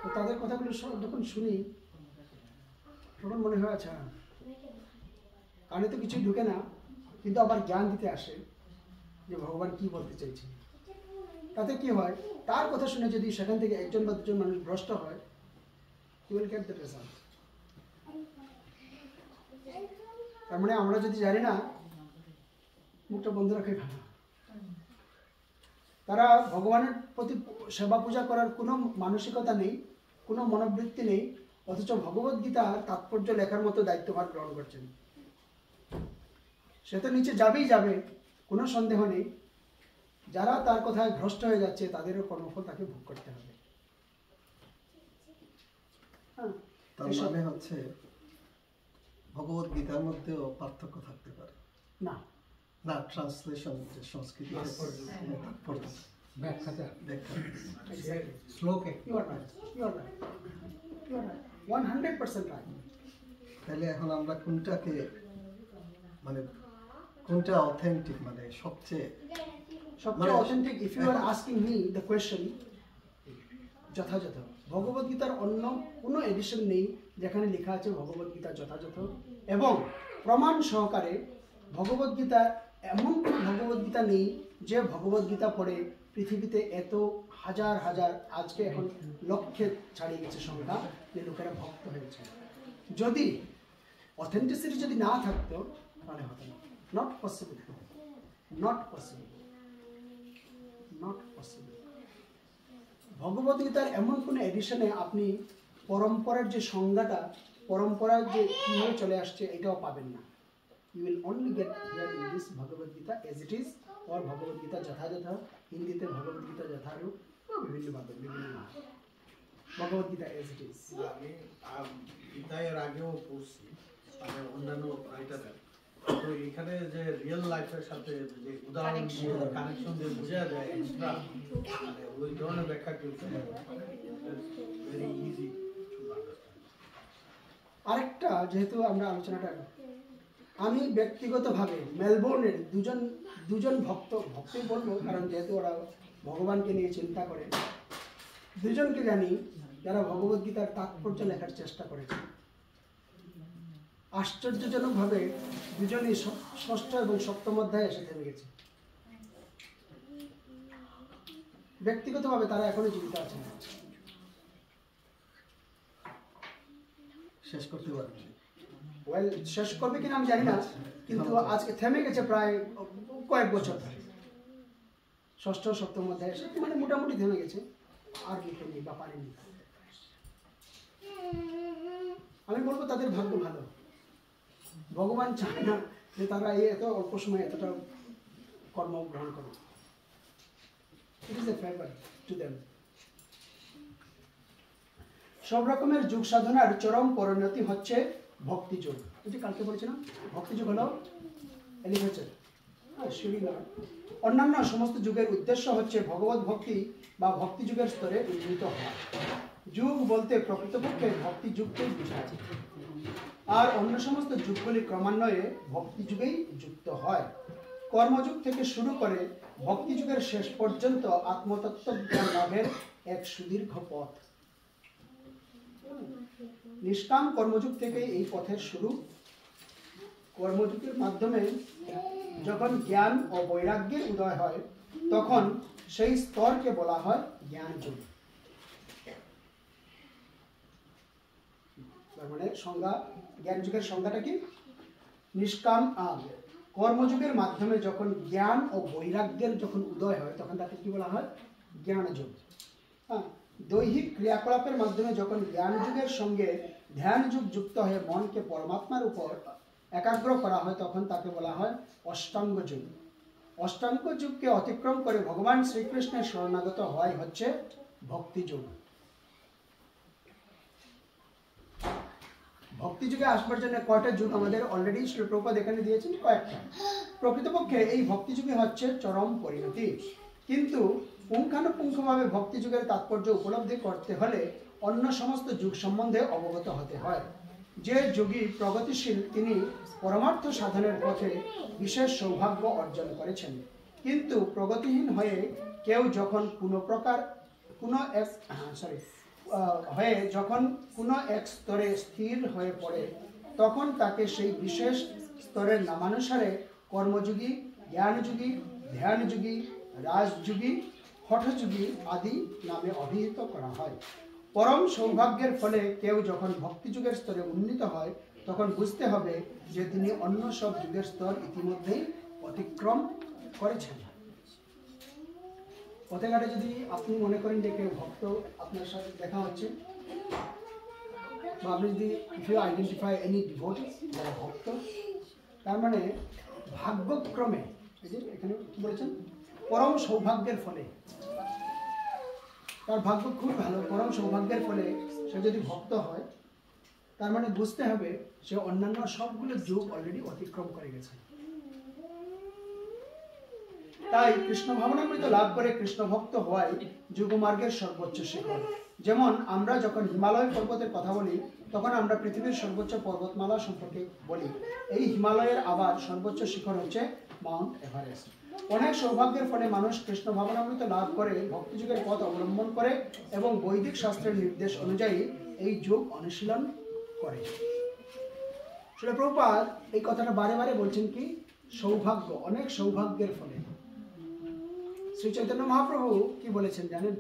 তো তাদের কথাগুলো যখন শুনি তখন মনে হয় আচ্ছা, কানে তো কিছুই ঢুকে না, কিন্তু আবার জ্ঞান দিতে আসে যে ভগবান কি বলতে চাইছে। তাতে কি হয়, তার কথা শুনে যদি সেখান থেকে একজন বা দুজন মানুষ ভ্রষ্ট হয়, he will get the result. তার মানে আমরা যদি জানি না, মুখটা বন্ধ রাখাই ভালো। তারা ভগবানের প্রতি সেবা পূজা করার কোনো মানসিকতা নেই, কোনো মনোবৃত্তি নেই, অথচ ভগবদ গীতার তাৎপর্য লেখার মতো দায়িত্বভার গ্রহণ করছেন। সে তো নিচে যাবেই যাবে, কোনো সন্দেহ নেই। যারা তার কথায় ভ্রষ্ট হয়ে যাচ্ছে তাদেরও কর্মফল তাকে ভোগ করতে হবে। তার মানে হচ্ছে ভগবদ গীতার মধ্যেও পার্থক্য থাকতে পারে না, না ট্রান্সলেশন যে সংস্কৃত ব্যাখ্যাটা ব্যাখ্যা শ্লোকে you are right, you are right, you are right, 100% right. তাহলে এখন আমরা কোনটাকে মানে কোনটা অথেন্টিক, মানে সবচেয়ে authentic, if you are asking me the question, যথাযথ। ভগবদ গীতার অন্য কোনো এডিশন নেই যেখানে লেখা আছে ভগবদ গীতা যথাযথ, এবং প্রমাণ সহকারে ভগবদ গীতা এমন কোনো ভগবদ গীতা নেই যে ভগবদ গীতা পড়ে পৃথিবীতে এত হাজার হাজার, আজকে এখন লক্ষে ছাড়িয়ে গেছে সংখ্যা, যে লোকেরা ভক্ত হয়েছে। যদি অথেন্টিসিটি যদি না থাকতো তাহলে হতো না। Not possible, not possible, not possible. Bhagavad গীতার এমন কোনো এডিশনে আপনি পরম্পরার যে সংজ্ঞাটা, পরম্পরার যে কীভাবে চলে আসছে এটাও পাবেন না। You will only get here in this Bhagavad Gita as it is, or Bhagavad Gita যথাযথ, হিন্দিতে ভগবদ গীতা যথারূপ, বিভিন্নভাবে বিভিন্ন নাম। Bhagavad Gita as it is. আমি গীতা এর আগেও পড়ছি, মানে অন্যান্য রাইটারের, তো এখানে যে রিয়েল লাইফের সাথে যে উদাহরণ কানেকশন দিয়ে বোঝা যায় এক্সট্রা, মানে ওই ধরনের ব্যাখ্যা কেউ ভেরি ইজি টু আন্ডারস্ট্যান্ড। আরেকটা, যেহেতু আমরা আলোচনাটা, আমি ব্যক্তিগতভাবে মেলবোর্নের দুজন ভক্তই বলবো, কারণ যেহেতু ওরা ভগবানকে নিয়ে চিন্তা করে, দুজনকে জানি যারা ভগবদ গীতার তাৎপর্য লেখার চেষ্টা করেছে। আশ্চর্যজনকভাবে দুজনই ষষ্ঠ এবং সপ্তম অধ্যায়ে এসে থেমে গেছে। ব্যক্তিগতভাবে তারা এখনো জীবিত আছেন। শেষ করতে পারবে। ওয়েল, শেষ করবে কিনা আমি জানি না, কিন্তু আজকে থেমে গেছে প্রায় কয়েক বছর ধরে। ষষ্ঠ সপ্তম অধ্যায়ে এসে মানে মোটামুটি থেমে গেছে, আর লিখেনি বা পারেনি। আমি বলবো তাদের ভাগ্য ভালো। ভগবান চায় না যে তারা এত অল্প সময় এতটা কর্ম গ্রহণ করবে। It is a favour to them. সব রকমের যুগ সাধনার চরম পরিণতি হচ্ছে ভক্তি যুগ। এই যে কালকে বলেছিলাম, ভক্তি যুগ হলো এলিভেটর, অন্যান্য সমস্ত যুগের উদ্দেশ্য হচ্ছে ভগবত ভক্তি বা ভক্তি যুগের স্তরে উন্নীত হওয়া। যুগ বলতে প্রকৃতপক্ষে ভক্তি যুগকেই বোঝায়, আর অন্য সমস্ত যুগগুলি ক্রমান্বয়ে ভক্তি যুগেই যুক্ত হয়। কর্মযুগ থেকে শুরু করে ভক্তি যুগের শেষ পর্যন্ত আত্মতত্ত্ব জ্ঞান লাভের এক সুদীর্ঘ পথ। নিষ্কাম কর্মযুগ থেকে এই পথের শুরু। কর্মযুগের মাধ্যমে যখন জ্ঞান ও বৈরাগ্যের উদয় হয় তখন সেই স্তরকে বলা হয় জ্ঞান যুগ। তার মানে সংজ্ঞা, জ্ঞান যুগের সংজ্ঞাটা কি? নিষ্কাম কর্মযুগের মাধ্যমে যখন জ্ঞান ও বৈরাগ্যের যখন উদয় হয় তখন তাকে কি বলা হয়? জ্ঞান যুগ। দৈহিক ক্রিয়াকলাপের মাধ্যমে যখন জ্ঞান যুগের সঙ্গে ধ্যান যুগ যুক্ত হয়ে মনকে পরমাত্মার উপর একাগ্র করা হয় তখন তাকে বলা হয় অষ্টাঙ্গ যুগ। অষ্টাঙ্গ যুগকে অতিক্রম করে ভগবান শ্রীকৃষ্ণের শরণাগত হওয়াই হচ্ছে ভক্তি যুগ। ভক্তি যুগে আসবার জন্য কয়টা যুগ আমাদের অলরেডি শ্রী প্রভুপাদ এখানে দিয়েছেন, কয়েকটা। প্রকৃতপক্ষে এই ভক্তি যুগে হচ্ছে চরম পরিণতি, কিন্তু পুঙ্খানুপুঙ্খভাবে ভক্তি যুগের তাৎপর্য উপলব্ধি করতে হলে অন্য সমস্ত যুগ সম্বন্ধে অবগত হতে হয়। যে যোগী প্রগতিশীল তিনি পরমার্থ সাধনের পথে বিশেষ সৌভাগ্য অর্জন করেছেন, কিন্তু প্রগতিহীন হয়ে কেউ যখন কোনো এক স্তরে স্থির হয়ে পড়ে তখন তাকে সেই বিশেষ স্তরের নামানুসারে কর্মযোগী, জ্ঞানযোগী, ধ্যানযোগী, রাজযোগী, হঠযোগী আদি নামে অভিহিত করা হয়। পরম সৌভাগ্যের ফলে কেউ যখন ভক্তি যুগের স্তরে উন্নীত হয় তখন বুঝতে হবে যে তিনি অন্য সব যুগের স্তর ইতিমধ্যেই অতিক্রম করেছেন। পথে ঘাটে যদি আপনি মনে করেন যে কেউ ভক্ত আপনার সাথে দেখা হচ্ছে, বা আপনি যদি আইডেন্টিফাই এনি ডিভোটি যারা ভক্ত, তার মানে ভাগ্যক্রমে, এই যে এখানে কি বলেছেন, পরম সৌভাগ্যের ফলে, তার ভাগ্য খুব ভালো, পরম সৌভাগ্যের ফলে সে যদি ভক্ত হয় তার মানে বুঝতে হবে সে অন্যান্য সবগুলো যুগ অলরেডি অতিক্রম করে গেছে। তাই কৃষ্ণ ভাবনামৃত লাভ করে কৃষ্ণ ভক্ত হওয়াই যুগমার্গের সর্বোচ্চ শিখর। যেমন আমরা যখন হিমালয় পর্বতের কথা বলি তখন আমরা পৃথিবীর সর্বোচ্চ পর্বতমালা সম্পর্কে বলি। এই হিমালয়ের আবার সর্বোচ্চ শিখর হচ্ছে মাউন্ট এভারেস্ট। অনেক সৌভাগ্যের ফলে মানুষ কৃষ্ণ ভাবনামৃত লাভ করে ভক্তি যুগের পথ অবলম্বন করে এবং বৈদিক শাস্ত্রের নির্দেশ অনুযায়ী এই যুগ অনুশীলন করে। শ্রীল প্রভুপাদ এই কথাটা বারে বারে বলছেন কি, সৌভাগ্য, অনেক সৌভাগ্যের ফলে। শ্রী চৈতন্য মহাপ্রভু কি বলেছেন জানেন?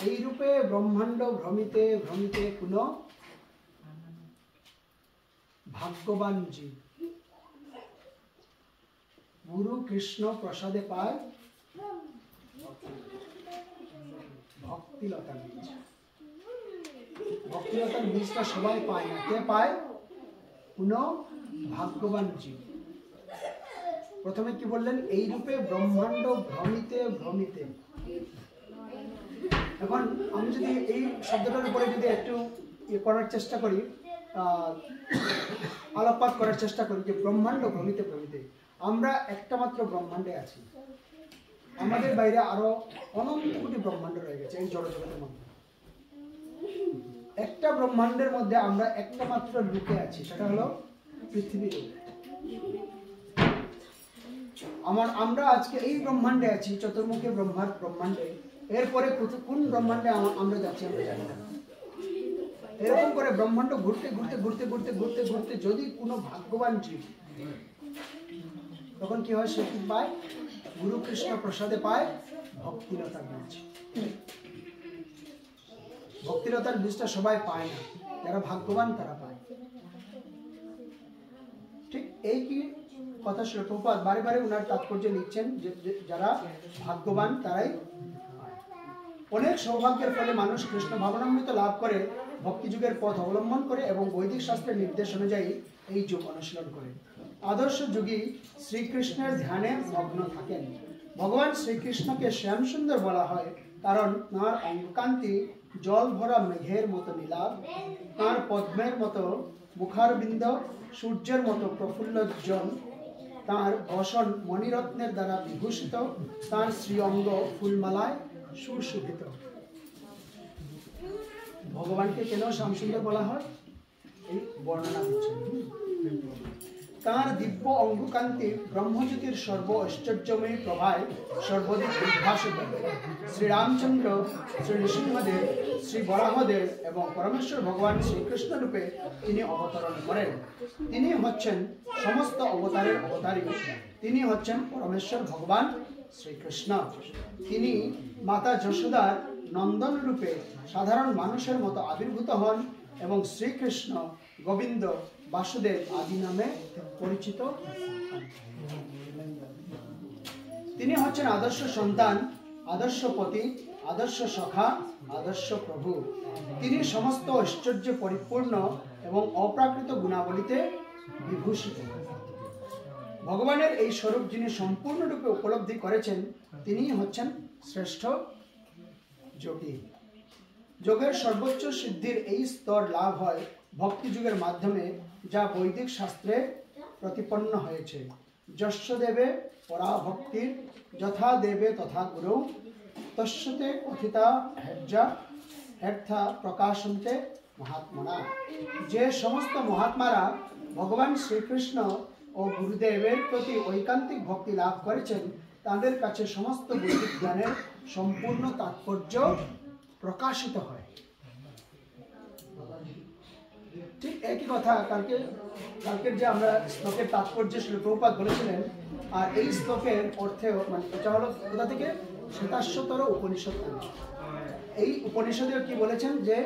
এই রূপে ব্রহ্মাণ্ড ভ্রমিতে ভ্রমিতে কোন ভাগ্যবান জীব গুরু কৃষ্ণ প্রসাদে পায় ভক্তিলতার বীজ। ভক্তিলতার বীজটা সবাই পায় না, কে পায়? কোন ভাগ্যবান জীব। প্রথমে কি বললেন? এই রূপে ব্রহ্মাণ্ড ভ্রমিতে ভ্রমিতে। এখন আমি যদি এই শব্দটার উপরে যদি একটু করার চেষ্টা করি, আলোকপাত করার চেষ্টা করি যে ব্রহ্মাণ্ড ভ্রমিতে ভ্রমিতে, আমরা একটা মাত্র ব্রহ্মাণ্ডে আছি, আমাদের বাইরে আরো অনন্ত কোটি ব্রহ্মাণ্ড রয়ে গেছে এই জড়জগতের মধ্যে। একটা ব্রহ্মাণ্ডের মধ্যে আমরা একটা মাত্র লুকে আছি, সেটা হলো পৃথিবী। আমরা আজকে এই ব্রহ্মাণ্ডে আছি, চতুর্মুখী ব্রহ্মাণ্ডে। এরপরে কোন ব্রহ্মাণ্ডে আমরা যাচ্ছি আমরা জানি না। এরকম করে ব্রহ্মাণ্ড ঘুরতে ঘুরতে ঘুরতে ঘুরতে ঘুরতে ঘুরতে যদি কোনো ভাগ্যবান জীব, তখন কি হয়? সে কি পায়? গুরু কৃষ্ণ প্রসাদে পায় ভক্তিলতার বীজ। ভক্তিলতার বীজটা সবাই পায় না, যারা ভাগ্যবান তারা পায়। ঠিক এই কি কথা শ্রী প্রভুপাদ বারে বারে উনার তাৎপর্য লিখছেন যে যারা ভাগ্যবান তারাই পায়। অনেক সৌভাগ্যের ফলে মানুষ কৃষ্ণ ভাবনামৃত লাভ করে ভক্তি যুগের পথ অবলম্বন করে এবং বৈদিক শাস্ত্রের নির্দেশ অনুযায়ী এই যুগ অনুশীলন করে। আদর্শ যুগী শ্রীকৃষ্ণের ধ্যানে মগ্ন থাকেন। ভগবান শ্রীকৃষ্ণকে শ্যাম সুন্দর বলা হয় কারণ তাঁর অঙ্গকান্তি জল ভরা মেঘের মতো নীলাভ, তাঁর পদ্মের মতো মুখারবিন্দ সূর্যের মতো প্রফুল্লোজ্জ্বল, তাঁর বসন মণিরত্নের দ্বারা বিভূষিত, তাঁর শ্রীঅঙ্গ ফুলমালায় সুশোভিত। ভগবানকে কেন শ্যামসুন্দর বলা হয়? এই বর্ণনা দিচ্ছেন। তাঁর দিব্য অঙ্গকান্তি ব্রহ্মজ্যোতির সর্ব ঐশ্বর্যময়ী প্রভায় সর্বদিক উদ্ভাসিত। শ্রীরামচন্দ্র, শ্রী নৃসিংহদেব, শ্রী বরাহদেব এবং পরমেশ্বর ভগবান শ্রীকৃষ্ণ রূপে তিনি অবতরণ করেন। তিনি হচ্ছেন সমস্ত অবতারের অবতারী। তিনি হচ্ছেন পরমেশ্বর ভগবান শ্রীকৃষ্ণ। তিনি মাতা যশোদার নন্দন রূপে সাধারণ মানুষের মতো আবির্ভূত হন এবং শ্রীকৃষ্ণ, গোবিন্দ, বাসুদেব আদি নামে পরিচিত। তিনি হচ্ছেন আদর্শ সন্তান, আদর্শ পতি, আদর্শ সখা, আদর্শ প্রভু। তিনি সমস্ত ঐশ্বর্যে পরিপূর্ণ এবং অপ্রাকৃত গুণাবলীতে বিভূষিত। ভগবানের এই স্বরূপ যিনি সম্পূর্ণরূপে উপলব্ধি করেছেন তিনি হচ্ছেন শ্রেষ্ঠ যোগী। যোগের সর্বোচ্চ সিদ্ধির এই স্তর লাভ হয় ভক্তি যুগের মাধ্যমে, যা বৈদিক শাস্ত্রে প্রতিপন্ন হয়েছে। যস্য দেবে পরা ভক্তির যথা দেবে তথা গুরু তস্যতে কথিতা হের্থা প্রকাশন্তে মহাত্মনা। যে সমস্ত মহাত্মারা ভগবান শ্রীকৃষ্ণ ও গুরুদেবের প্রতি ঐকান্তিক ভক্তি লাভ করেছেন তাদের কাছে সমস্ত বৈদিক জ্ঞানের সম্পূর্ণ তাৎপর্য প্রকাশিত হয়। ঠিক একই কথা কালকের যে আমরা শ্লোকের তাৎপর্য শ্রী প্রভুপাদ বলেছিলেন, আর এই শ্লোকের অর্থেও মানে এটা হলো কোথা থেকে, শ্বেতাশ্বতর উপনিষদ। এই উপনিষদেও কি বলেছেন যে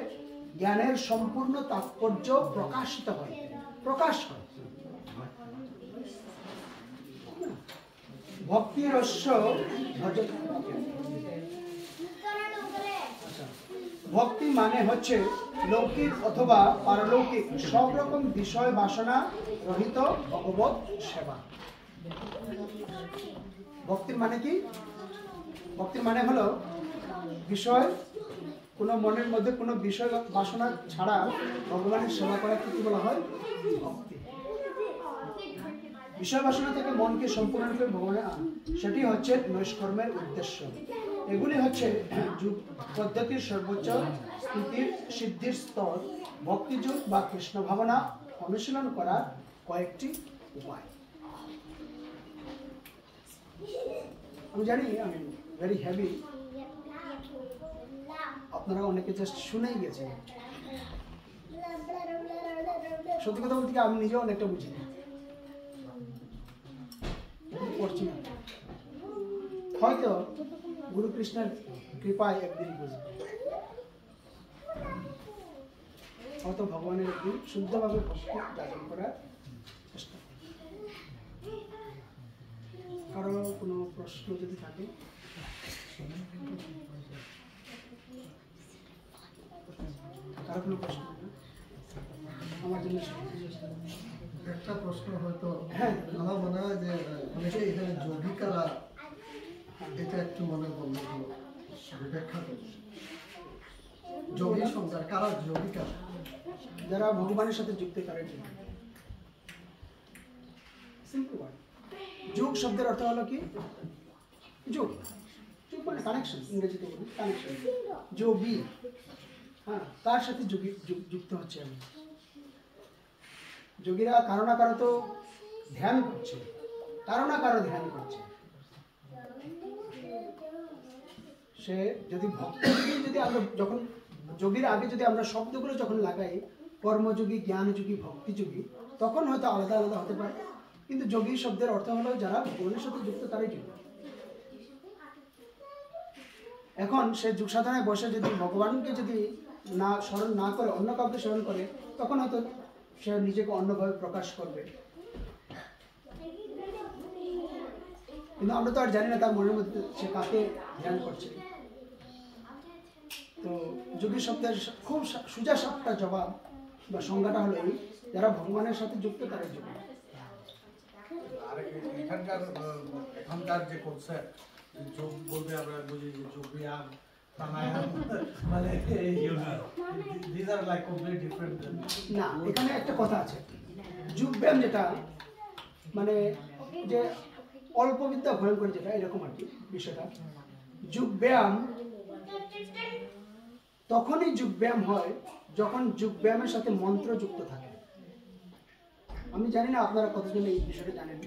জ্ঞানের সম্পূর্ণ তাৎপর্য প্রকাশিত হয়, প্রকাশ হয়। ভক্তি রস্য ভক্তি মানে হচ্ছে লৌকিক অথবা পারলৌকিক সব রকম বিষয় বাসনা রহিত ভগবত সেবা। ভক্তির মানে কি? ভক্তির মানে হলো বিষয়, কোনো মনের মধ্যে কোনো বিষয় বাসনা ছাড়া ভগবানের সেবা করাকে কি বলা হয়? ভক্তি। বিষয় বাসনা থেকে মনকে সম্পূর্ণরূপে ভগবানে আনা, সেটি হচ্ছে নৈষ্কর্মের উদ্দেশ্য। এগুলি হচ্ছে যুগ পদ্ধতির সর্বোচ্চ স্থিতির সিদ্ধির স্তর। ভক্তিযুগ বা কৃষ্ণ ভাবনা অনুশীলন করার কয়েকটি উপায়। আমি জানি আমি ভেরি হেভি, আপনারা অনেকে জাস্ট শুনেই গেছেন। সত্যি কথা বলতে আমি নিজেও অনেকটা বুঝি না, পড়ছি না, হয়তো গুরু কৃষ্ণের কৃপায় একদিন বুঝবে, হয়তো ভগবানের একদিন শুদ্ধভাবে ভক্তি যাপন করার চেষ্টা করবে। কারো কোনো প্রশ্ন যদি থাকে? কারো কোনো প্রশ্ন? আমার জন্য একটা প্রশ্ন হয়তো আমার মনে হয় যে অনেকে এখানে যোগিকারা, এটা একটু মনে বললে ভালো, ব্যাখ্যা করবে। যোগী সংসার কারা? যোগিকা যারা ভগবানের সাথে যুক্ত, তারা যোগী। Simple word. যোগ শব্দের অর্থ হলো কি? যোগ, যোগ মানে কানেকশন, ইংরেজিতে বলি কানেকশন। যোগী, হ্যাঁ, তার সাথে যুক্ত হচ্ছে আমি। যোগীরা কারো না কারো তো ধ্যান করছে, কারো না কারো ধ্যান করছে। সে যদি ভক্ত যদি আমরা যখন যোগীর আগে যদি আমরা শব্দগুলো যখন লাগাই, কর্মযোগী, জ্ঞানযোগী, ভক্তিযোগী, তখন হয়তো আলাদা আলাদা হতে পারে, কিন্তু যোগী শব্দের অর্থ হলো যারা ভগবানের সাথে যুক্ত, তারাই যোগী। এখন সে যুগ সাধনায় বসে যদি ভগবানকে যদি না স্মরণ না করে অন্য কাউকে স্মরণ করে, তখন হয়তো সে নিজেকে অন্যভাবে প্রকাশ করবে। কিন্তু আমরা তো আর জানি না তার মনের মধ্যে সে কাকে ধ্যান করছে। তো যোগী শব্দের খুব সোজা সাপটা জবাব বা সংজ্ঞাটা হলো এই, যারা ভগবানের সাথে যুক্ত তারাই যোগী। আর এখনকার যে কনসেপ্ট, যোগ বলতে আমরা বুঝি যে যোগ ব্যায়াম, প্রাণায়াম, মানে these are like completely different. না, এখানে একটা কথা আছে, যোগ ব্যায়াম যেটা মানে যে অল্প বিদ্যা ভয়ঙ্কর, যেটা এরকম আর কি বিষয়টা। যোগ ব্যায়াম তখনই যোগ ব্যায়াম হয় যখন যোগ ব্যায়ামের সাথে মন্ত্র যুক্ত থাকে। আমি জানি না আপনারা কতজন এই বিষয়টা জানেন।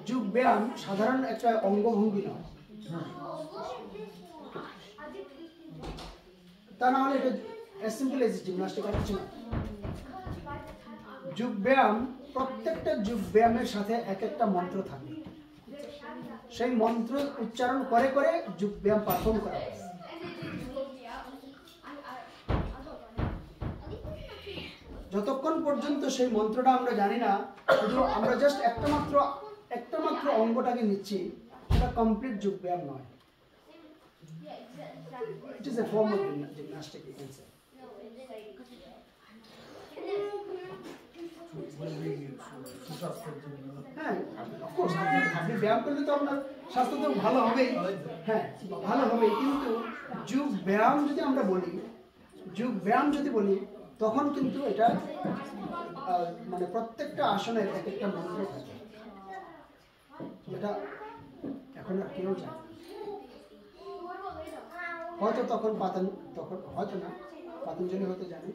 যোগ ব্যায়াম সাধারণ একটা অঙ্গভঙ্গি নয়, তা না হলে এটা সিম্পল এজ জিমনাস্টিক আর কিছু না। যোগ ব্যায়াম, প্রত্যেকটা যোগ ব্যায়ামের সাথে এক একটা মন্ত্র থাকে, সেই মন্ত্র উচ্চারণ করে করে যোগ ব্যায়াম পারফর্ম করা হয়। যতক্ষণ পর্যন্ত সেই মন্ত্রটা আমরা জানি না, শুধু আমরা জাস্ট একটা মাত্র অঙ্গটাকে নিচ্ছি, সেটা কমপ্লিট যোগ ব্যায়াম নয়। It is a form of gymnastic, you can say. সুস্বাস্থ্যের জন্য হ্যাঁ, অফকোর্স আপনি ব্যায়াম করলে তো আপনার স্বাস্থ্য তো ভালো হবেই। হ্যাঁ, ভালো হবেই, কিন্তু যোগ ব্যায়াম যদি আমরা বলি, যোগ ব্যায়াম যদি বলি, তখন কিন্তু এটা মানে প্রত্যেকটা আসনের এক একটা মন্ত্র থাকে, যেটা এখন আর কেউ জানে না। হয়তো তখন হয়তো না, পাতঞ্জলি হয়তো জানে,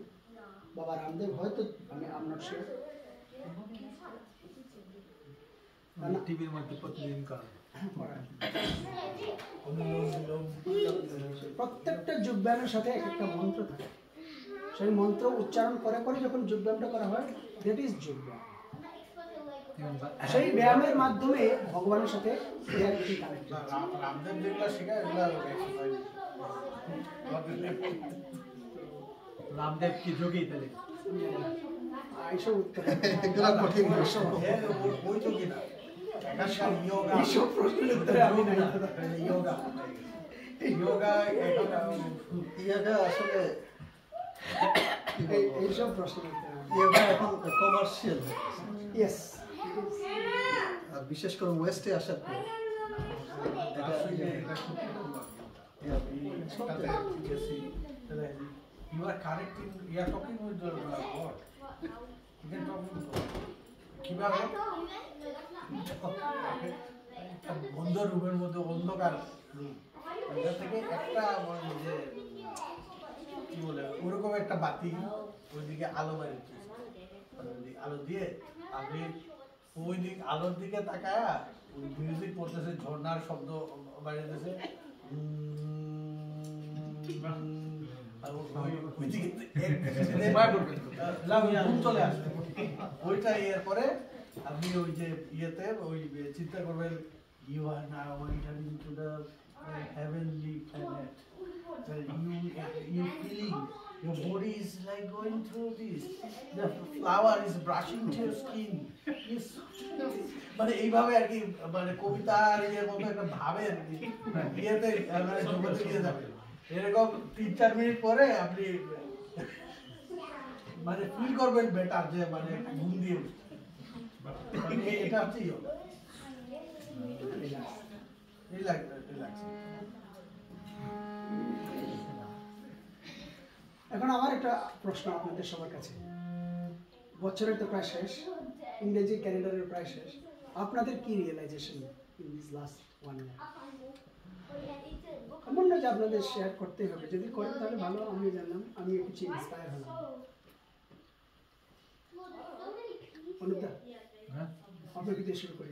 বাবা রামদেব হয়তো, আমি নট শিওর। টিভির মধ্যে প্রতিদিন করে প্রত্যেকটা যোগব্যায়ামের সাথে এক একটা মন্ত্র থাকে, সেই মন্ত্র উচ্চারণ করে করে যখন যোগব্যায়ামটা করা হয়, দ্যাট ইজ যোগব্যায়াম। সেই ব্যায়ামের মাধ্যমে ভগবানের সাথে রামদেব যেগুলো শেখায় এগুলো এক্সারসাইজ। রামদেব কি যোগী তাহলে? এইসব উত্তর এগুলো কঠিন প্রশ্ন। ওই তো কিনা এখানকার যোগা, এইসব প্রশ্নের উত্তরে আমি নাই। যোগা যোগা ইয়াটা আসলে এইসব প্রশ্নের উত্তরে ইয়াটা এখন কমার্শিয়াল, ইয়েস, আর বিশেষ করে ওয়েস্টে আসার পর এটা You are correcting, you are talking with the God. You can talk with God. কিভাবে বন্ধ রুমের মধ্যে অন্ধকার রুম, এটা থেকে একটা যে কি বলে ওরকম একটা বাতি, ওইদিকে আলো বাড়িতে আলো দিয়ে আপনি ওই দিক আলোর দিকে তাকায় ওই মিউজিক পড়তেছে, ঝর্ণার শব্দ বাড়িতেছে, চলে আসবে ওইটা ইয়ের পরে আপনি ওই যে ইয়েতে ওই চিন্তা করবেন you are now entering to the heavenly planet. You feeling your body is like going through this. The flower is brushing to your skin. মানে এইভাবে আর কি, মানে কবিতার ইয়ের মতো একটা ভাবের ইয়েতে মানে জগতে গিয়ে যাবে। এরকম 3-4 মিনিট পরে আপনি মানে ফিল করবেন বেটার, যে মানে ঘুম দিয়ে এটা হচ্ছে ইয়োগা। এখন আমার একটা প্রশ্ন আপনাদের সবার কাছে, বছরের তো প্রায় শেষ, ইংরেজি ক্যালেন্ডারের প্রায় শেষ, আপনাদের কি রিয়েলাইজেশন ইন দিস লাস্ট 1 ইয়ার? এমন না যে আপনাদের শেয়ার করতে হবে, যদি করেন তাহলে ভালো, আমি জানলাম, আমি কিছু ইন্সপায়ার হলাম। অনুদা, আপনি কিছু শুরু করি,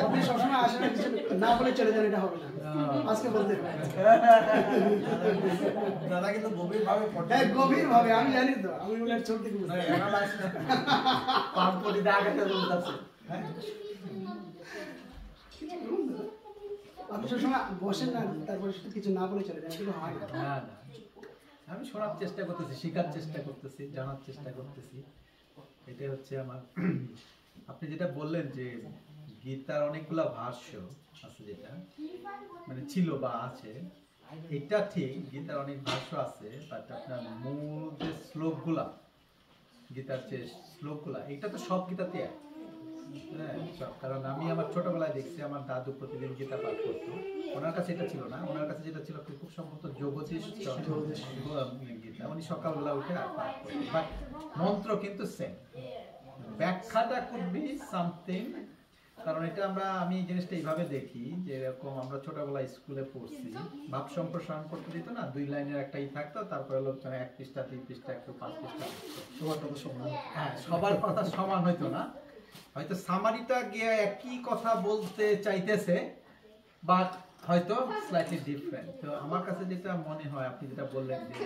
আপনি সবসময় আসেন কিছু না বলে চলে যান, এটা হবে না, আজকে বলতে হবে। দাদা কিন্তু গভীরভাবে হ্যাঁ, গভীরভাবে, আমি জানি তো, আমি ওনার চোখ থেকে বুঝতে পারি। আপনি সবসময় বসেন না, তারপরে শুধু কিছু না বলে চলে যান, কিন্তু হয় না। না না, আমি শোনার চেষ্টা করতেছি, শেখার চেষ্টা করতেছি, জানার চেষ্টা করতেছি, এটাই হচ্ছে আমার। আপনি যেটা বললেন যে গীতার অনেকগুলা ভাষ্য আছে, যেটা মানে ছিল বা আছে, এটা ঠিক, গীতার অনেক ভাষ্য আছে, বাট আপনার মূল যে শ্লোকগুলা, গীতার যে শ্লোকগুলা, এটা তো সব গীতাতে এক। হ্যাঁ, কারণ আমি আমার ছোটবেলায় দেখছি আমার দাদু প্রতিদিন গীতা পাঠ করতো, ওনার কাছে এটা ছিল না, ওনার কাছে যেটা ছিল খুব সম্ভবত যোগদীশ গীতা, উনি সকালবেলা উঠে পাঠ করতেন, বাট মন্ত্র কিন্তু সেম, ব্যাখ্যাটা কুড বি সামথিং। কারণ এটা আমি এই জিনিসটা এইভাবে দেখি, যে এরকম আমরা ছোটবেলায় স্কুলে পড়ছি, ভাব সম্প্রসারণ করতে দিত না, 2 লাইনের একটা থাকতো, তারপরে লোক 1 পৃষ্ঠা 2 পৃষ্ঠা একটু 5 পৃষ্ঠা, সবার কথা সমান। হ্যাঁ, সবার কথা সমান হইতো না, হয়তো সামারিটা গিয়ে একই কথা বলতে চাইতেছে, বাট হয়তো স্লাইটলি ডিফারেন্ট। তো আমার কাছে যেটা মনে হয়, আপনি যেটা বললেন যে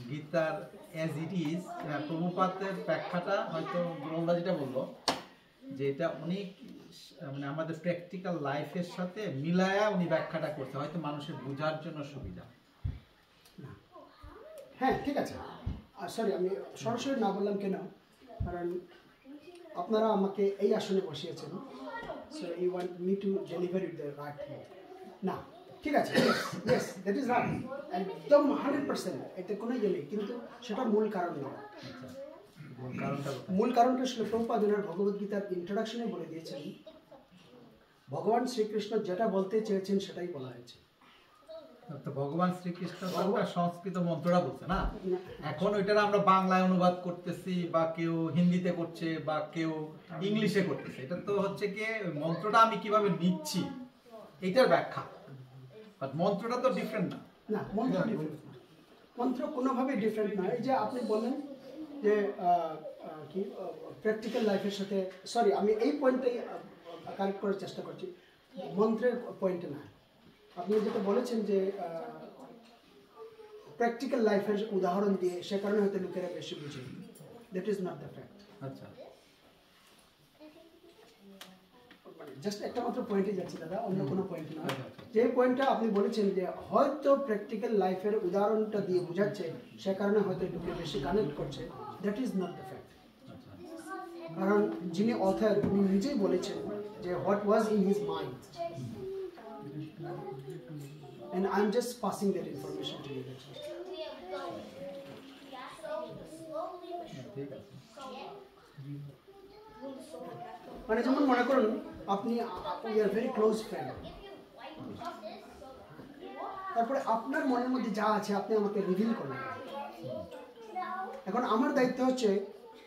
গীতার অ্যাজ ইট ইজ, প্রভুপাদের ব্যাখ্যাটা হয়তো গোলদা যেটা বললো, যে এটা অনেক মানে আমাদের প্র্যাকটিক্যাল লাইফের সাথে মিলায়া উনি ব্যাখ্যাটা করছে, হয়তো মানুষের বোঝার জন্য সুবিধা। হ্যাঁ, ঠিক আছে, সরি আমি সরাসরি না বললাম কেন, কারণ আপনারা আমাকে এই আসনে বসিয়েছেন, so you want me to deliver it the right way. না, ঠিক আছে, ইয়েস দ্যাট ইজ রাইট, একদম 100%, এতে কোনো ইয়ে নেই, কিন্তু সেটা মূল কারণ নয়। আচ্ছা, মূল কারণটা কোথায়? মূল কারণটা ছিল প্রভুপাদ ওনার ভগবদ্গীতার ইন্ট্রোডাকশনে বলে দিয়েছেন, ভগবান শ্রীকৃষ্ণ যেটা বলতে চেয়েছেন সেটাই বলা হয়েছে। তো ভগবান শ্রীকৃষ্ণ তো একটা সংস্কৃত মন্ত্রটা বলছে না, এখন ওইটার আমরা বাংলায় অনুবাদ করতেছি বা কেউ হিন্দিতে করছে বা কেউ ইংলিশে করতেছে, এটা তো হচ্ছে কি ওই মন্ত্রটা আমি কিভাবে নিচ্ছি এইটার ব্যাখ্যা, বাট মন্ত্রটা তো ডিফারেন্ট না। না, মন্ত্র ডিফারেন্ট না, মন্ত্র কোনোভাবে ডিফারেন্ট না। এই যে আপনি বললেন যে কি প্র্যাকটিক্যাল লাইফের সাথে, সরি আমি এই পয়েন্টটাই কারেক্ট করার চেষ্টা করছি, মন্ত্রের পয়েন্টে না। আপনি যেটা বলেছেন যে প্র্যাকটিক্যাল লাইফের উদাহরণ দিয়ে সে কারণে হয়তো লোকেরা বেশি বুঝে, that is not the fact. আচ্ছা, জাস্ট একটা মাত্র পয়েন্টে যাচ্ছি দাদা, অন্য কোনো পয়েন্ট না। যে পয়েন্টটা আপনি বলেছেন যে হয়তো প্র্যাকটিক্যাল লাইফের উদাহরণটা দিয়ে বোঝাচ্ছে সে কারণে হয়তো লোকে বেশি কানেক্ট করছে, that is not the fact. কারণ যিনি অথর উনি নিজেই বলেছেন যে what was in his mind, and I'm just passing that information to you. ঠিক আছে। মানে যেমন মনে করুন আপনি we are very close friend, তারপরে আপনার মনের মধ্যে যা আছে আপনি আমাকে রিভিল করলেন। এখন আমার দায়িত্ব হচ্ছে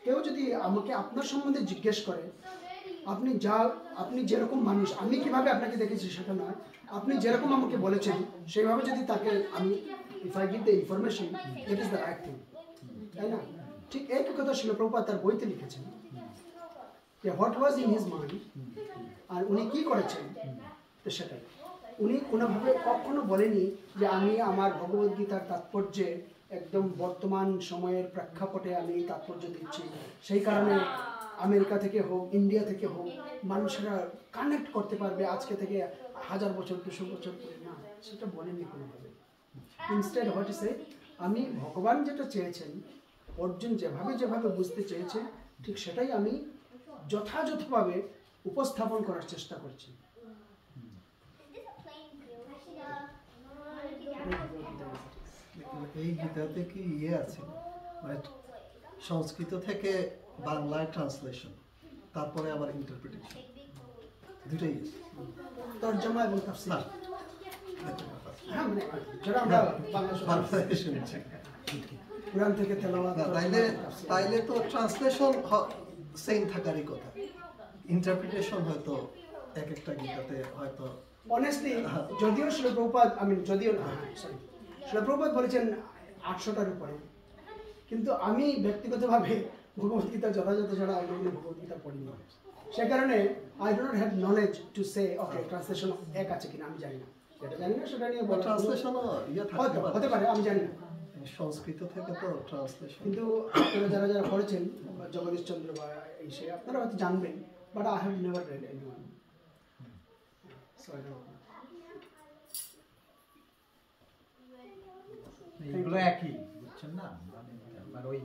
কেউ যদি আমাকে আপনার সম্বন্ধে জিজ্ঞেস করে, আপনি যেরকম মানুষ, আমি কিভাবে আপনাকে দেখেছি সেটা নয়, আপনি যেরকম আমাকে বলেছেন সেইভাবে যদি তাকে আমি if I give the information, that is the right thing, তাই না? ঠিক একই কথা শিল প্রভুপাদ তার বইতে লিখেছেন যে what was in his mind, আর উনি কি করেছেন তো সেটাই। উনি কোনোভাবে কখনো বলেনি যে আমি আমার ভগবদ্গীতার তাৎপর্যে একদম বর্তমান সময়ের প্রেক্ষাপটে আমি এই তাৎপর্য দিচ্ছি, সেই কারণে আমেরিকা থেকে হোক ইন্ডিয়া থেকে হোক মানুষেরা কানেক্ট করতে পারবে আজকে থেকে 1000 বছর 200 বছর পরে, না, সেটা বলেনি কোনোভাবে। ইনস্টেড হোয়াট ইজ, আমি ভগবান যেটা চেয়েছেন, অর্জুন যেভাবে বুঝতে চেয়েছে ঠিক সেটাই আমি যথাযথভাবে উপস্থাপন করার চেষ্টা করছি। এই গীতাতে কি আছে, মানে সংস্কৃত থেকে বাংলায় ট্রান্সলেশন, তারপরে আবার ইন্টারপ্রিটেশন, দুটোই আছে। তর্জমা এবং তাফসীর, হ্যাঁ, মানে যেটা আমরা বাংলায় শুনছি। কুরআন থেকে তেলাওয়াত, তাইলে তো ট্রান্সলেশন সেম থাকারই কথা, ইন্টারপ্রিটেশন হয়তো এক একটা গীতাতে হয়তো। অনেস্টলি যদিও শিল প্রভুপাদ, যদিও না, সরি, শিল প্রভুপাদ বলেছেন 800টার উপরে, কিন্তু আমি ব্যক্তিগতভাবে ভগবদ্গীতা যথাযথ ছাড়া অন্য কোনো ভগবদ্গীতা পড়িনি, সে কারণে I do not have knowledge to say okay translation এক আছে কিনা আমি জানি না, যেটা জানি না সেটা নিয়ে বলা ট্রান্সলেশনও হতে পারে, আমি জানি না। সংস্কৃত থেকে তো ট্রান্সলেশন, কিন্তু আপনারা যারা পড়েছেন জগদীশ চন্দ্র বা এই সে আপনারা হয়তো জানবেন, but I have never red anyone, so I don't know. এগুলো একই, বুঝছেন না, মানে ওই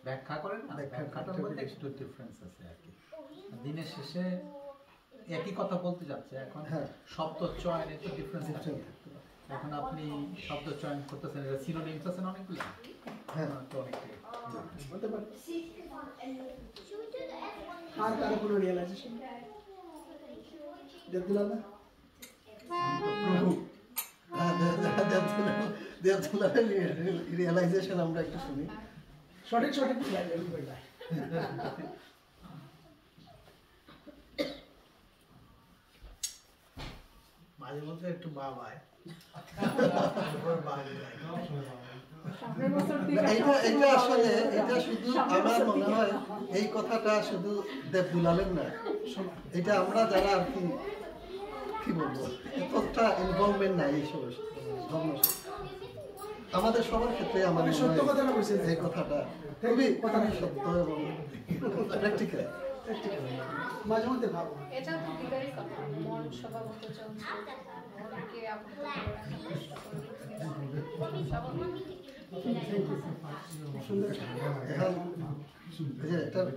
ব্যাখ্যা করেন না, ব্যাখ্যাটার মধ্যে একটু ডিফারেন্স আছে আর কি। দিনের শেষে একই কথা বলতে যাচ্ছে, এখন শব্দ চয়নে তো ডিফারেন্স আছে। এখন আপনি শব্দ চয়ন করতেছেন, এটা সিনোনিমস আছে না অনেকগুলো, হ্যাঁ, তো অনেকটাই হতে পারে। আর কারো কোনো রিয়েলাইজেশন দেবদুলাল না? প্রভু রিয়েলাইজেশন আমরা একটু শুনি। সঠিক মাঝে মধ্যে একটু বাবায় এটা আসলে এটা শুধু আমার মনে হয় এই কথাটা শুধু দেবদুলালের না, এটা আমরা যারা আর কি বলবো এতটা ইনভলভমেন্ট নাই এই সব আমাদের সবার ক্ষেত্রে আমাদের সত্য কথাটা বলছেন, এই কথাটা খুবই সত্য এবং প্র্যাকটিক্যাল। মাঝে মধ্যে ভাবো এটা তো বিকারই কথা, মন স্বভাবত চলছে, অনেকে আপনি এটার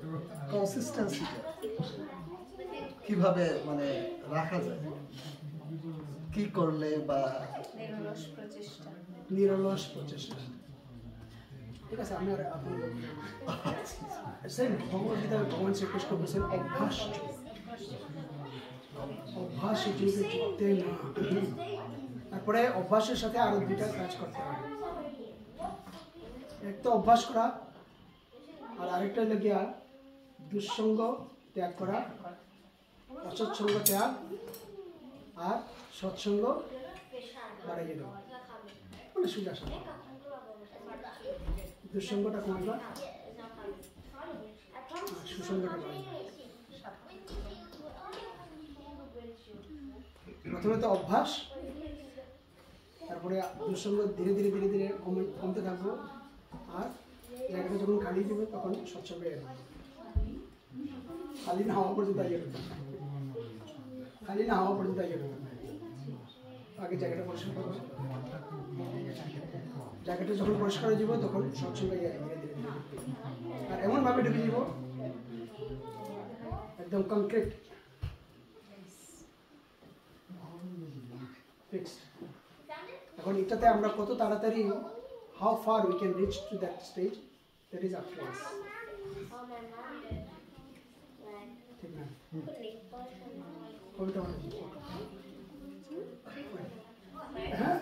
কনসিস্টেন্সিটা কিভাবে মানে রাখা যায়, কি করলে বা নিরলস প্রচেষ্টা। নিরলস প্রচেষ্টা। ঠিক আছে, আমি আর আপনার ভগবদ্গীতায় ভগবান শ্রীকৃষ্ণ বলছেন অভ্যাস অভ্যাস যোগে চিত্তে না। তারপরে অভ্যাসের সাথে আরো দুইটা কাজ করতে হবে, এক তো অভ্যাস করা আর আরেকটা হলো গিয়া দুঃসঙ্গ ত্যাগ করা, অসৎসঙ্গ ত্যাগ আর সৎসঙ্গ বাড়াইয়ে দেওয়া, মানে সোজা সাপটা। দুঃসঙ্গটা কমবা আর সুসঙ্গটা বাড়াইয়ে। প্রথমে তো অভ্যাস, তারপরে দুঃসঙ্গ ধীরে ধীরে ধীরে ধীরে কমতে থাকবো, আর জায়গাটা যখন খালি দেবে তখন সৎসঙ্গে এলো, খালি না হওয়া পর্যন্ত আইয়ে দেবে, খালি না হওয়া পর্যন্ত আইয়ে দেবে। আগে জায়গাটা পরিষ্কার করবো, জায়গাটা যখন পরিষ্কার হয়ে যাবো তখন সৎসঙ্গে ধীরে ধীরে ধীরে, আর এমনভাবে ঢুকে যাব একদম কনক্রিট ফিক্সড। এখন এটাতে আমরা কত তাড়াতাড়ি, how far we can reach to that stage, that is up to us. ঠিক না? কবিতা মানে হ্যাঁ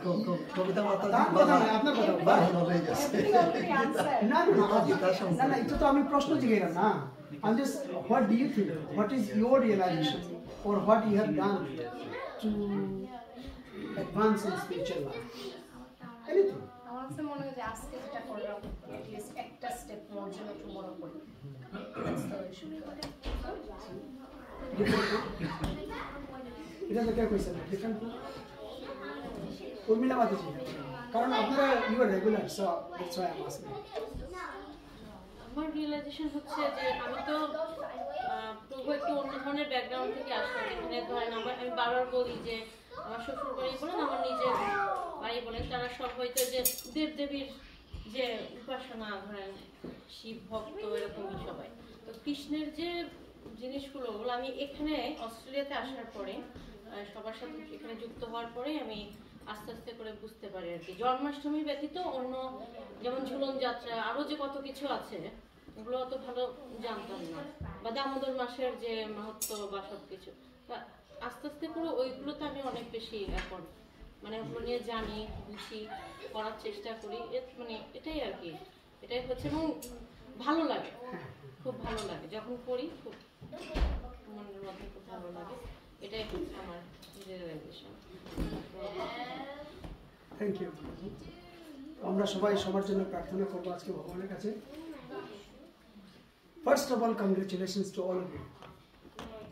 কবিতা মাতা তার কথা নয়, আপনার কথা ভালো হয়ে গেছে। না না না, এটা তো আমি প্রশ্ন জিজ্ঞাসা না, I'm just, what do you think, what is your realization or what you have done to advance in spiritual life, anything? আমার কাছে মনে হয় যে আজকে যেটা করলাম এটলিস্ট একটা স্টেপ মোর জন্য একটু বড় করি। এটা তো কে কইছে না ডিফারেন্ট উর্মিলা মাতাজি, কারণ আপনারা you are regular, so that's why I am asking. আমার রিয়েলাইজেশন হচ্ছে যে আমি তো প্রভু একটু অন্য ধরনের ব্যাকগ্রাউন্ড থেকে আসলাম। এখানে ধরেন আমি বারবার বলি যে আমার শ্বশুর বাড়ি বলেন, আমার নিজের বাড়ি বলেন, তারা সব হয়তো যে দেব দেবীর যে উপাসনা, ধরেন শিব ভক্ত এরকমই সবাই। তো কৃষ্ণের যে জিনিসগুলো, ওগুলো আমি এখানে অস্ট্রেলিয়াতে আসার পরে সবার সাথে এখানে যুক্ত হওয়ার পরে আমি আস্তে আস্তে করে বুঝতে পারি আর কি। জন্মাষ্টমী ব্যতীত অন্য যেমন ঝুলন যাত্রা, আরো যে কত কিছু আছে এগুলো অত ভালো জানতাম না, বা দামোদর মাসের যে মাহাত্ম্য বা সবকিছু, আস্তে আস্তে করে ওইগুলোতে আমি অনেক বেশি এখন মানে ওগুলো নিয়ে জানি, বুঝি, করার চেষ্টা করি, মানে এটাই আর কি। এটাই হচ্ছে, এবং ভালো লাগে, খুব ভালো লাগে যখন করি, খুব মনের মধ্যে খুব ভালো লাগে। এটাই হচ্ছে আমার রিয়েলাইজেশন। Thank you. আমরা সবাই সবার জন্য প্রার্থনা করবো আজকে ভগবানের কাছে। First of all congratulations to all of you,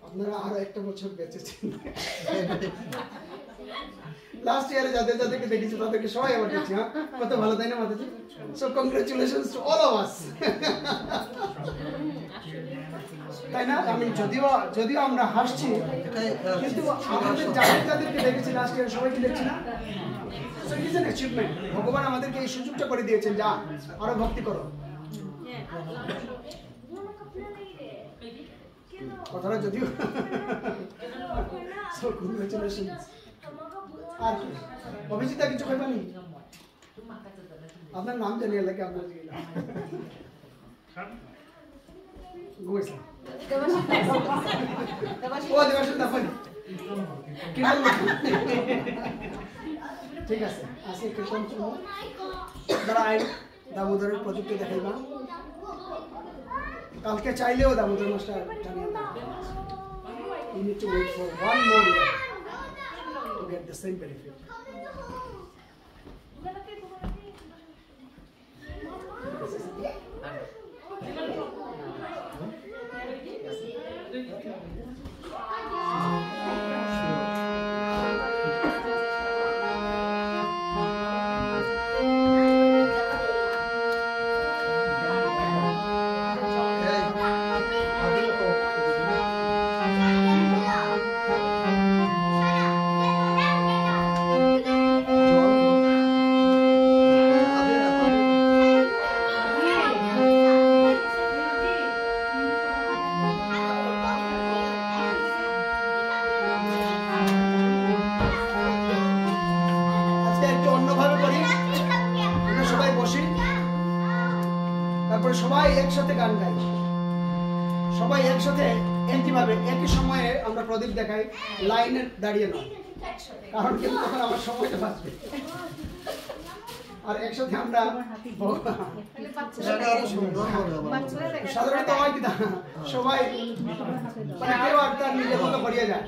আপনারা আরো একটা বছর বেঁচেছেন। লাস্ট ইয়ারে যাদের যাদেরকে দেখেছি তাদেরকে সবাই আবার দেখছি, হ্যাঁ কত ভালো, তাই না মাতাজি? So congratulations to all of us, তাই না? আমি যদিও আমরা হাসছি, কিন্তু আমাদের যাদেরকে দেখেছি লাস্ট ইয়ার সবাইকে দেখছি না, so it is an achievement. ভগবান আমাদেরকে এই সুযোগটা করে দিয়েছেন, যা আরো ভক্তি করো। কথাটা যদিও সো কংগ্রেচুলেশনস। আর অভিজিতা কিছু কইবানি? আপনার নাম জানিয়ে লাগে আপনার ঘুমাইছে ও দেবাশিস দাফানি ঠিক আছে, আজকে কীর্তন শুনো, যারা আইন দামোদরের প্রযুক্তি দেখাইবা, কালকে চাইলেও দামোদর মাসটা জানিয়ে দেবে। You need to wait for one more year to get the same benefit. তারপরে সবাই একসাথে গান গাই, সবাই একসাথে একইভাবে একই সময়ে আমরা প্রদীপ দেখাই, লাইনে দাঁড়িয়ে নয়, কারণ কিন্তু তখন আমার সময়টা বাঁচবে। আর একসাথে আমরা সাধারণত হয় কি সবাই মানে কেউ আর তার নিজের মতো করিয়ে যায়,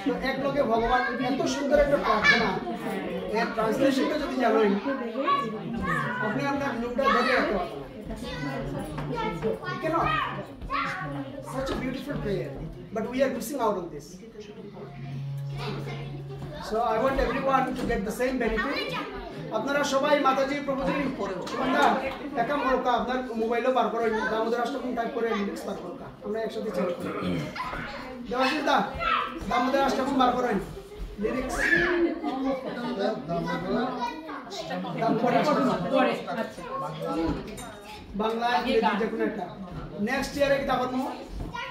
তো এক লোকে ভগবান এত সুন্দর একটা প্রার্থনা, এর ট্রান্সলেশনটা যদি জানেন আপনি আপনার লোকটা ধরে রাখতে পারবেন। কেন? Such a beautiful prayer, but we are missing out on this. So I want everyone to get the same benefit. আপনারা সবাই মাতাজি প্রভুজি সুমনদা একটা মরকা আপনার মোবাইলও বার করেন, দামোদর অষ্টকম টাইপ করে লিরিক্স বার করকা, আমরা একসাথে চেক করি। দেবাশিস দা দামোদর অষ্টকম বার করেন লিরিক্স, বাংলা ইংরেজি যে কোনো একটা। নেক্সট ইয়ারে কি তারপর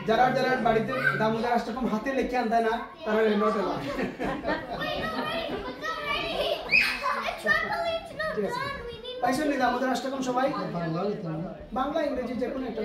যারা যারা বাড়িতে দামোদর অষ্টকম হাতে লিখে আনতে না তারা নোট এলো। ঠিক আছে, পাইছেন নি দামোদর অষ্টকম সবাই? বাংলা ইংরেজি যে কোনো একটা।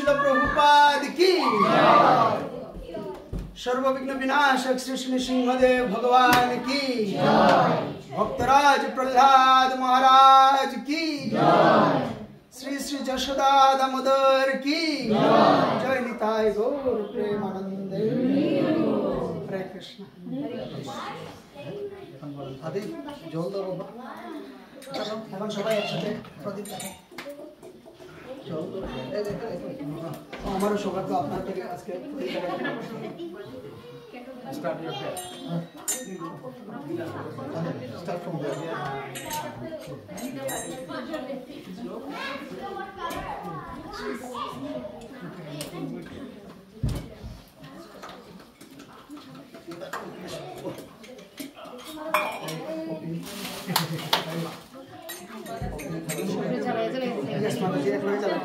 শিল প্রভুপাদ কি सर्वविघ्न विनाशक श्री श्री सिंहदेव भगवान की भक्तराज प्रहलाद महाराज की श्री श्री जशोदा दामोदर की जय निताय गौर प्रेमानंद हरे कृष्ण আদি জল দাও বাবা এখন সবাই একসাথে প্রদীপ দেখাও। জল দাও এই দেখো আমারও সৌভাগ্য আপনার থেকে আজকে প্রদীপ দেখা। Start your prayer. Start from there Yes, Mataji, एक मिनट चला।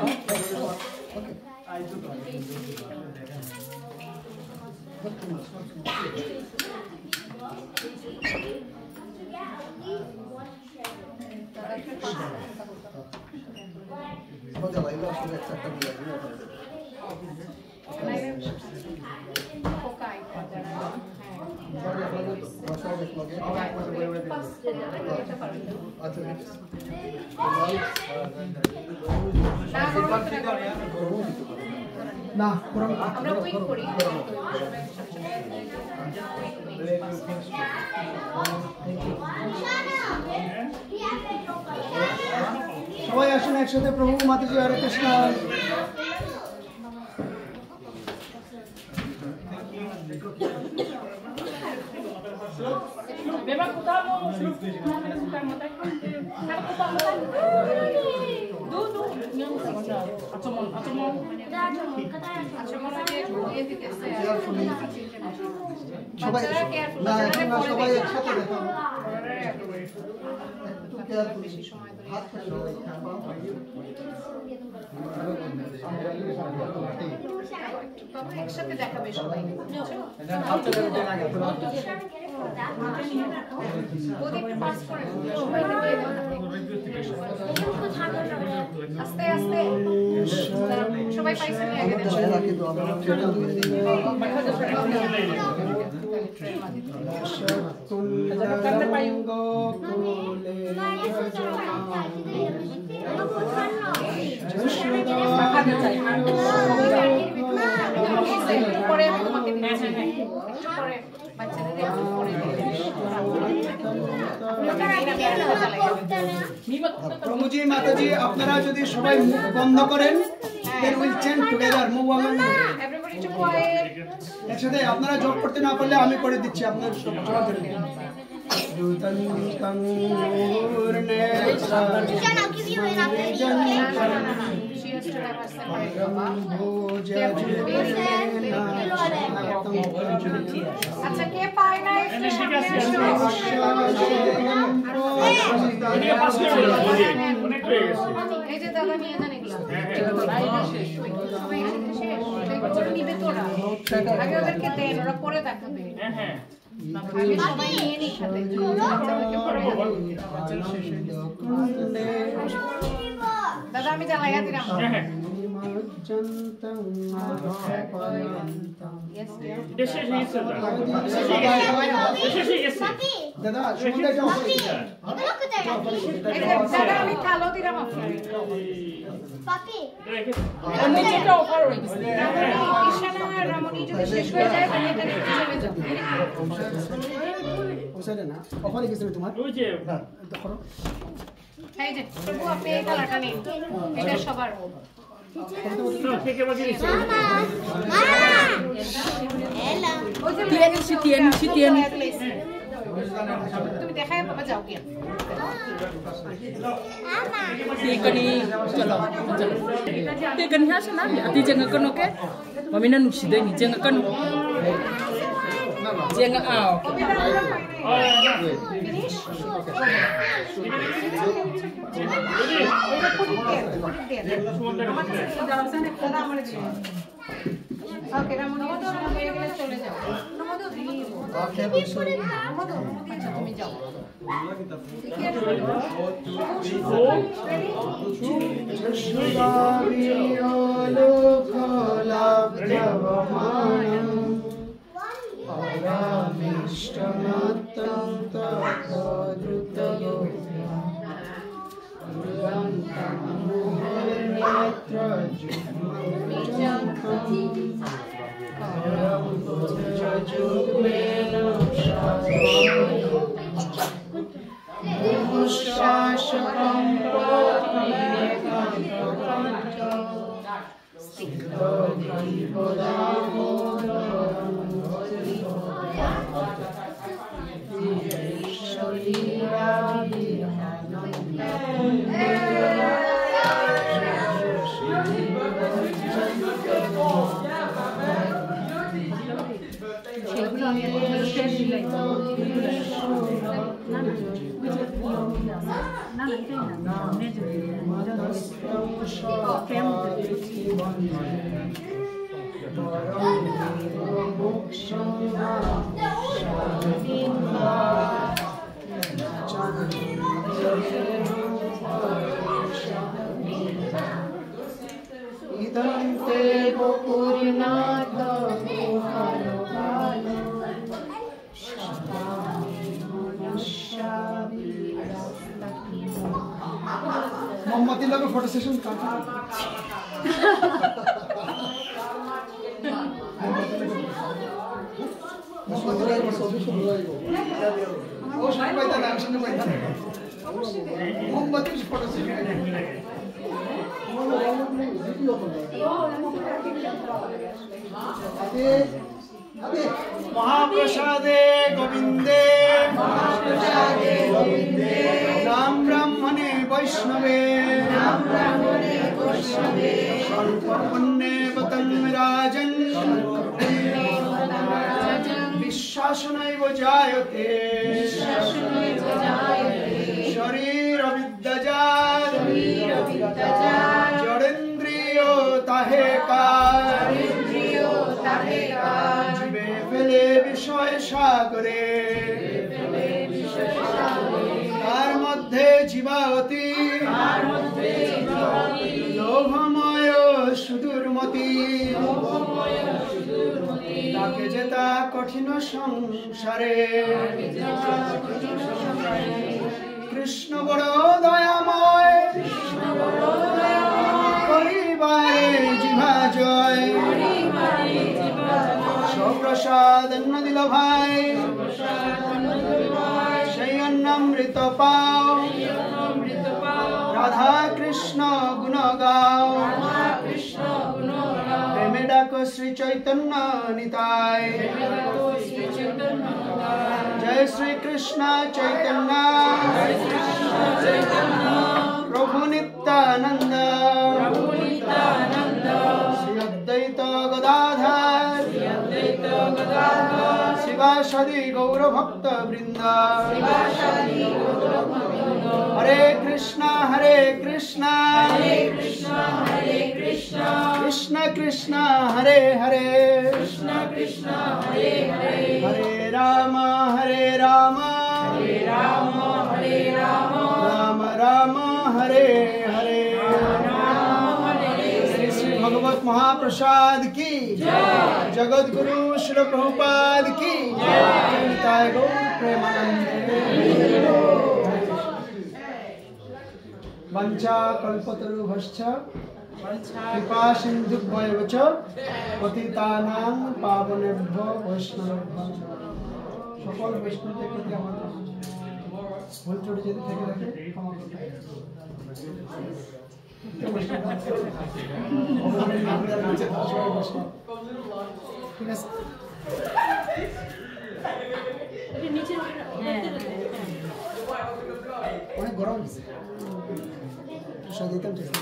মজা লাগলো আসলে একটা দিয়ে না পুরো আমরা কুইক করি সবাই আসুন একসাথে প্রভু মাতাজি হরে কৃষ্ণ। সবাই না এখন না সবাই একসাথে দেখো একটু কেয়ারফুলি হাত সবাই একসাথে দেখাবে সবাই পাস করে আস্তে আস্তে সবাই পাইছে আগে চেহারা কিন্তু আমরা সেটা দিয়ে দিই পরে আমি তোমাকে দিচ্ছি একটু পরে বাচ্চাদের একটু পরে প্রভুজি মাতাজি আপনারা যদি সবাই মুখ বন্ধ করেন then we'll chant together move on everybody to quiet একসাথে আপনারা জব করতে না পারলে আমি করে দিচ্ছি আপনার সবার জন্য দুতন তঙ্গুরনে she has to have a separate Baba আচ্ছা কে পায় না একটু এই যে দাদা নিয়ে যান এগুলো সবাই শেষ নিবে তোরা আগে ওদেরকে দেন ওরা পরে দেখাবে আগে সবাই নিয়ে নিই সাথে বাচ্চাদেরকে পরে দাদা আমি জ্বালাইয়া দিলাম দাদা সুন্দর যাও দাদা আমি থালো দিলাম আপনার রামনি যদি শেষ হয়ে যায় তাহলে এটা নিয়ে চলে যাও ওসাইডে না ওখানে গেছিল তোমার ওই যে দেখো এই যে প্রভু আপনি এই কালারটা নিন এটা সবার থেকে বাজি তুমি দেখায় বাবা যাও গিয়া Tekan ha sana ati jangan kan oke. Mamina nuksida ni jangan kan. Jangan aw. ওকে রামনি হয়ে গেলে চলে যাও আখের বৈশাখ আচ্ছা তুমি যাও সেগুলো আমি শেষ দিলাই না না এটাই না প্রেম ইদন্তে বপুরনাথ মোহাম্মদ লোকের ফটো সেশন महाप्रसादे गोविंदे नाम ब्राह्मणे वैष्णवे पुण्ये वतन राजन विश्वासनैव जायते शरीर विद्याजात जड़ेन्द्रिय ताहे का जीवे फेले विषय सागरे तार मध्य जीवावती लोभमय सुदूरमती ताके जेता कठिन संसारे कृष्ण बड़ दयामय करिबारे जिभा जय प्रसाद अन्न दिल भाई সেই অন্নামৃত পাও রাধা কৃষ্ণ গুণ গাও প্রেমে ডাকো শ্রী চৈতন্য নিতাই জয় শ্রী কৃষ্ণ চৈতন্য প্রভু নিত্যানন্দ শ্রী অদ্বৈত গদাধর शिवासादि गौर भक्त वृंद हरे कृष्णा कृष्ण कृष्ण हरे हरे हरे राम राम राम हरे हरे भगवत महाप्रसाद की जगत गुरु श्री प्रभुपाद की जय गौर प्रेमानंद वंचा कल्पतरुभ्यश्च कृपा सिन्धुभ्यैव च पतितानां पावनेभ्यो वैष्णवेभ्यो সকল বৈষ্ণবদের প্রতি আমার ভুল ত্রুটি যদি থেকে থাকে ক্ষমা করবেন ঠিক আছে অনেক গরম দিচ্ছে দিতাম চেষ্টা